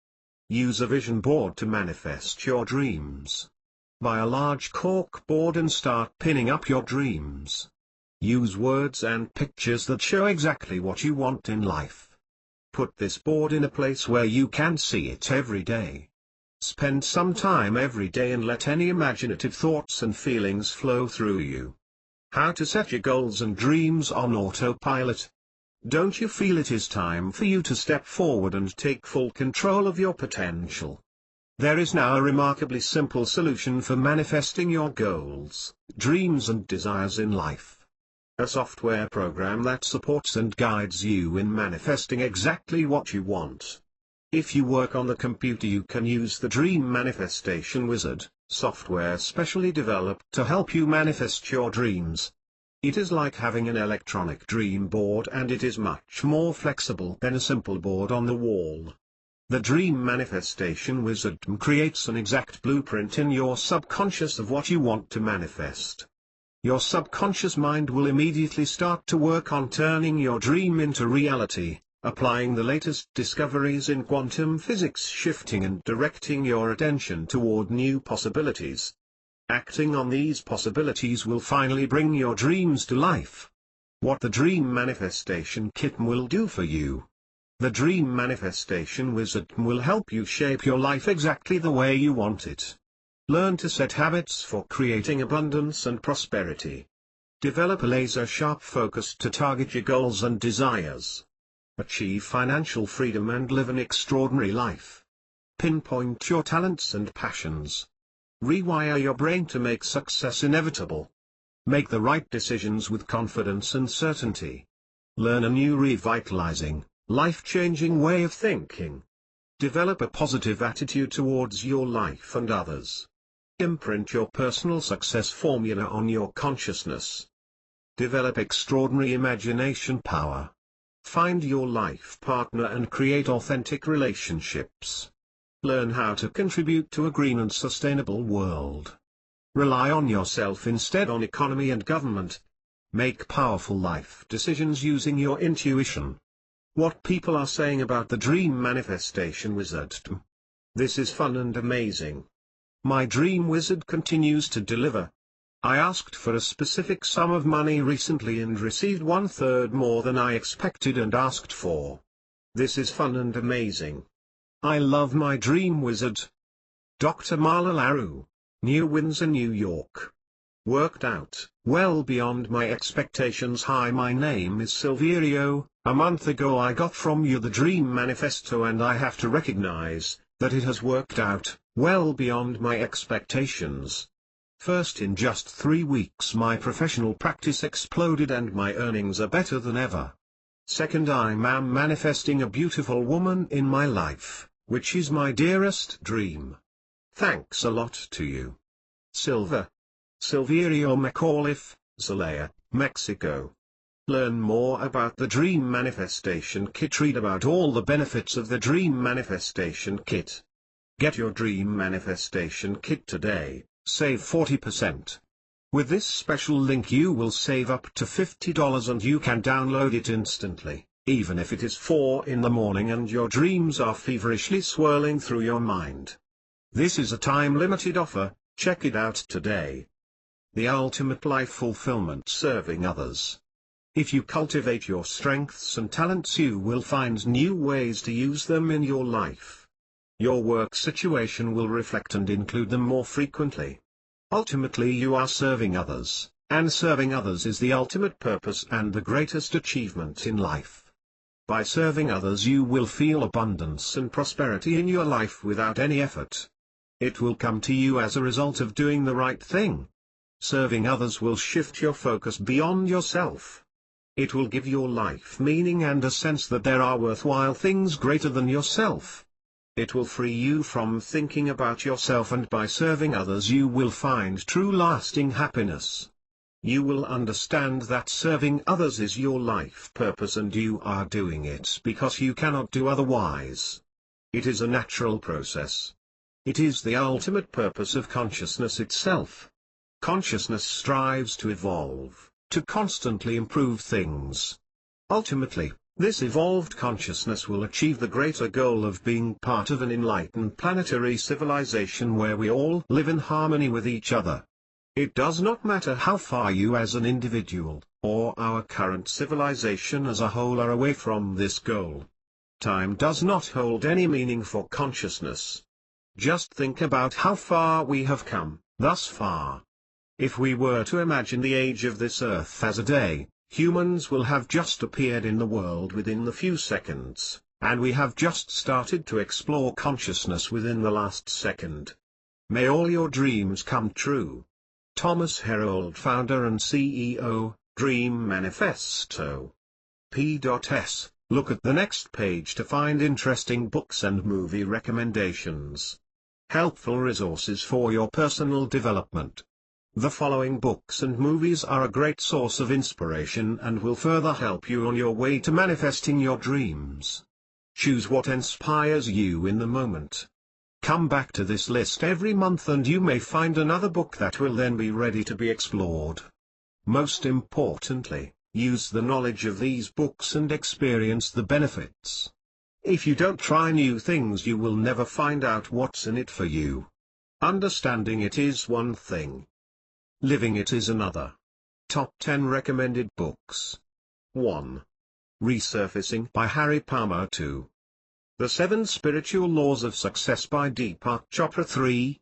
Use a vision board to manifest your dreams. Buy a large cork board and start pinning up your dreams. Use words and pictures that show exactly what you want in life. Put this board in a place where you can see it every day. Spend some time every day and let any imaginative thoughts and feelings flow through you. How to set your goals and dreams on autopilot. Don't you feel it is time for you to step forward and take full control of your potential? There is now a remarkably simple solution for manifesting your goals, dreams and desires in life. A software program that supports and guides you in manifesting exactly what you want. If you work on the computer, you can use the Dream Manifestation Wizard software specially developed to help you manifest your dreams. It is like having an electronic dream board, and it is much more flexible than a simple board on the wall. The Dream Manifestation Wizard creates an exact blueprint in your subconscious of what you want to manifest. Your subconscious mind will immediately start to work on turning your dream into reality, applying the latest discoveries in quantum physics, shifting and directing your attention toward new possibilities. Acting on these possibilities will finally bring your dreams to life. What the Dream Manifestation Kit will do for you. The Dream Manifestation Wizard will help you shape your life exactly the way you want it. Learn to set habits for creating abundance and prosperity. Develop a laser-sharp focus to target your goals and desires. Achieve financial freedom and live an extraordinary life. Pinpoint your talents and passions. Rewire your brain to make success inevitable. Make the right decisions with confidence and certainty. Learn a new revitalizing, life-changing way of thinking. Develop a positive attitude towards your life and others. Imprint your personal success formula on your consciousness. Develop extraordinary imagination power. Find your life partner and create authentic relationships. Learn how to contribute to a green and sustainable world. Rely on yourself instead on economy and government. Make powerful life decisions using your intuition. What people are saying about the Dream Manifestation Wizard. This is fun and amazing. My Dream Wizard continues to deliver. I asked for a specific sum of money recently and received 1/3 more than I expected and asked for. This is fun and amazing. I love my Dream Wizard. Dr. Marla LaRue, New Windsor, New York. Worked out, well beyond my expectations. Hi, my name is Silverio. A month ago I got from you the Dream Manifesto and I have to recognize that it has worked out, well beyond my expectations. First, in just 3 weeks my professional practice exploded and my earnings are better than ever. Second, I am manifesting a beautiful woman in my life, which is my dearest dream. Thanks a lot to you. Silverio McAuliffe, Zelaya, Mexico. Learn more about the Dream Manifestation Kit. Read about all the benefits of the Dream Manifestation Kit. Get your Dream Manifestation Kit today, save 40%. With this special link you will save up to $50 and you can download it instantly, even if it is 4 in the morning and your dreams are feverishly swirling through your mind. This is a time-limited offer, check it out today. The ultimate life fulfillment: serving others. If you cultivate your strengths and talents, you will find new ways to use them in your life. Your work situation will reflect and include them more frequently. Ultimately you are serving others, and serving others is the ultimate purpose and the greatest achievement in life. By serving others you will feel abundance and prosperity in your life without any effort. It will come to you as a result of doing the right thing. Serving others will shift your focus beyond yourself. It will give your life meaning and a sense that there are worthwhile things greater than yourself. It will free you from thinking about yourself, and by serving others you will find true lasting happiness. You will understand that serving others is your life purpose and you are doing it because you cannot do otherwise. It is a natural process. It is the ultimate purpose of consciousness itself. Consciousness strives to evolve, to constantly improve things. Ultimately, this evolved consciousness will achieve the greater goal of being part of an enlightened planetary civilization where we all live in harmony with each other. It does not matter how far you as an individual, or our current civilization as a whole are away from this goal. Time does not hold any meaning for consciousness. Just think about how far we have come, thus far. If we were to imagine the age of this earth as a day, humans will have just appeared in the world within the few seconds, and we have just started to explore consciousness within the last second. May all your dreams come true. Thomas Herold, founder and CEO, Dream Manifesto. P.S. Look at the next page to find interesting books and movie recommendations. Helpful resources for your personal development. The following books and movies are a great source of inspiration and will further help you on your way to manifesting your dreams. Choose what inspires you in the moment. Come back to this list every month and you may find another book that will then be ready to be explored. Most importantly, Use the knowledge of these books and experience the benefits. If you don't try new things, you will never find out what's in it for you. Understanding it is one thing. Living it is another. Top 10 recommended books. 1. Resurfacing by Harry Palmer. 2. The 7 Spiritual Laws of Success by Deepak Chopra. 3.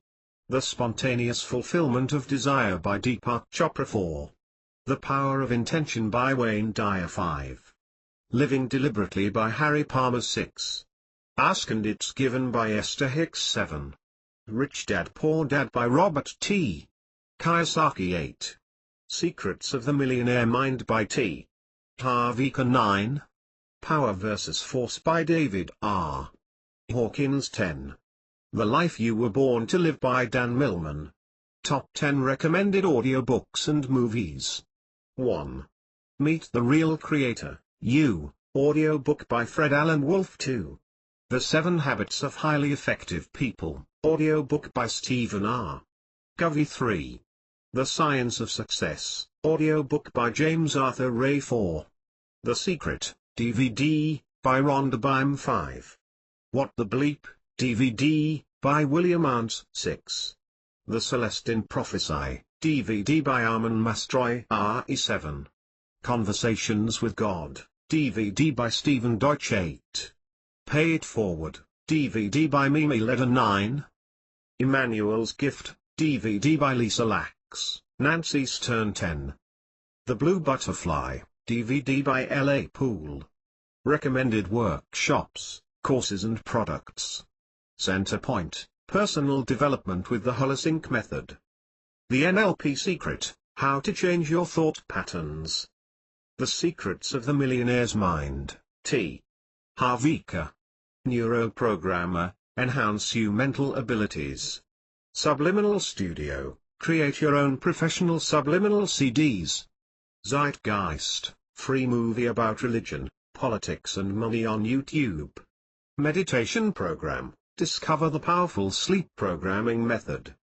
The Spontaneous Fulfillment of Desire by Deepak Chopra. 4. The Power of Intention by Wayne Dyer. 5. Living Deliberately by Harry Palmer. 6. Ask and It's Given by Esther Hicks. 7. Rich Dad Poor Dad by Robert T. Kiyosaki. 8. Secrets of the Millionaire Mind by T. Harv Eker. 9. Power vs. Force by David R. Hawkins. 10. The Life You Were Born to Live by Dan Millman. Top 10 recommended audiobooks and movies. 1. Meet the Real Creator, You, audiobook by Fred Alan Wolf. 2. The 7 Habits of Highly Effective People, audiobook by Stephen R. Covey. 3. The Science of Success, audiobook by James Arthur Ray. 4. The Secret, DVD, by Rhonda Byrne. 5. What the Bleep, DVD, by William Arndt. 6. The Celestine Prophecy, DVD by Armin Mastroy. RE. 7. Conversations with God, DVD by Stephen Deutsch. 8. Pay It Forward, DVD by Mimi Leder. 9. Emmanuel's Gift, DVD by Lisa Lax, Nancy Stern. 10. The Blue Butterfly, DVD by L.A. Poole. Recommended workshops, courses and products. Centerpoint, Personal Development with the Holosync Method. The NLP Secret, How to Change Your Thought Patterns. The Secrets of the Millionaire's Mind, T. Harv Eker. Neuroprogrammer, Enhance Your Mental Abilities. Subliminal Studio, Create Your Own Professional Subliminal CDs. Zeitgeist, free movie about religion, politics and money on YouTube. Meditation program, Discover the Powerful Sleep Programming Method.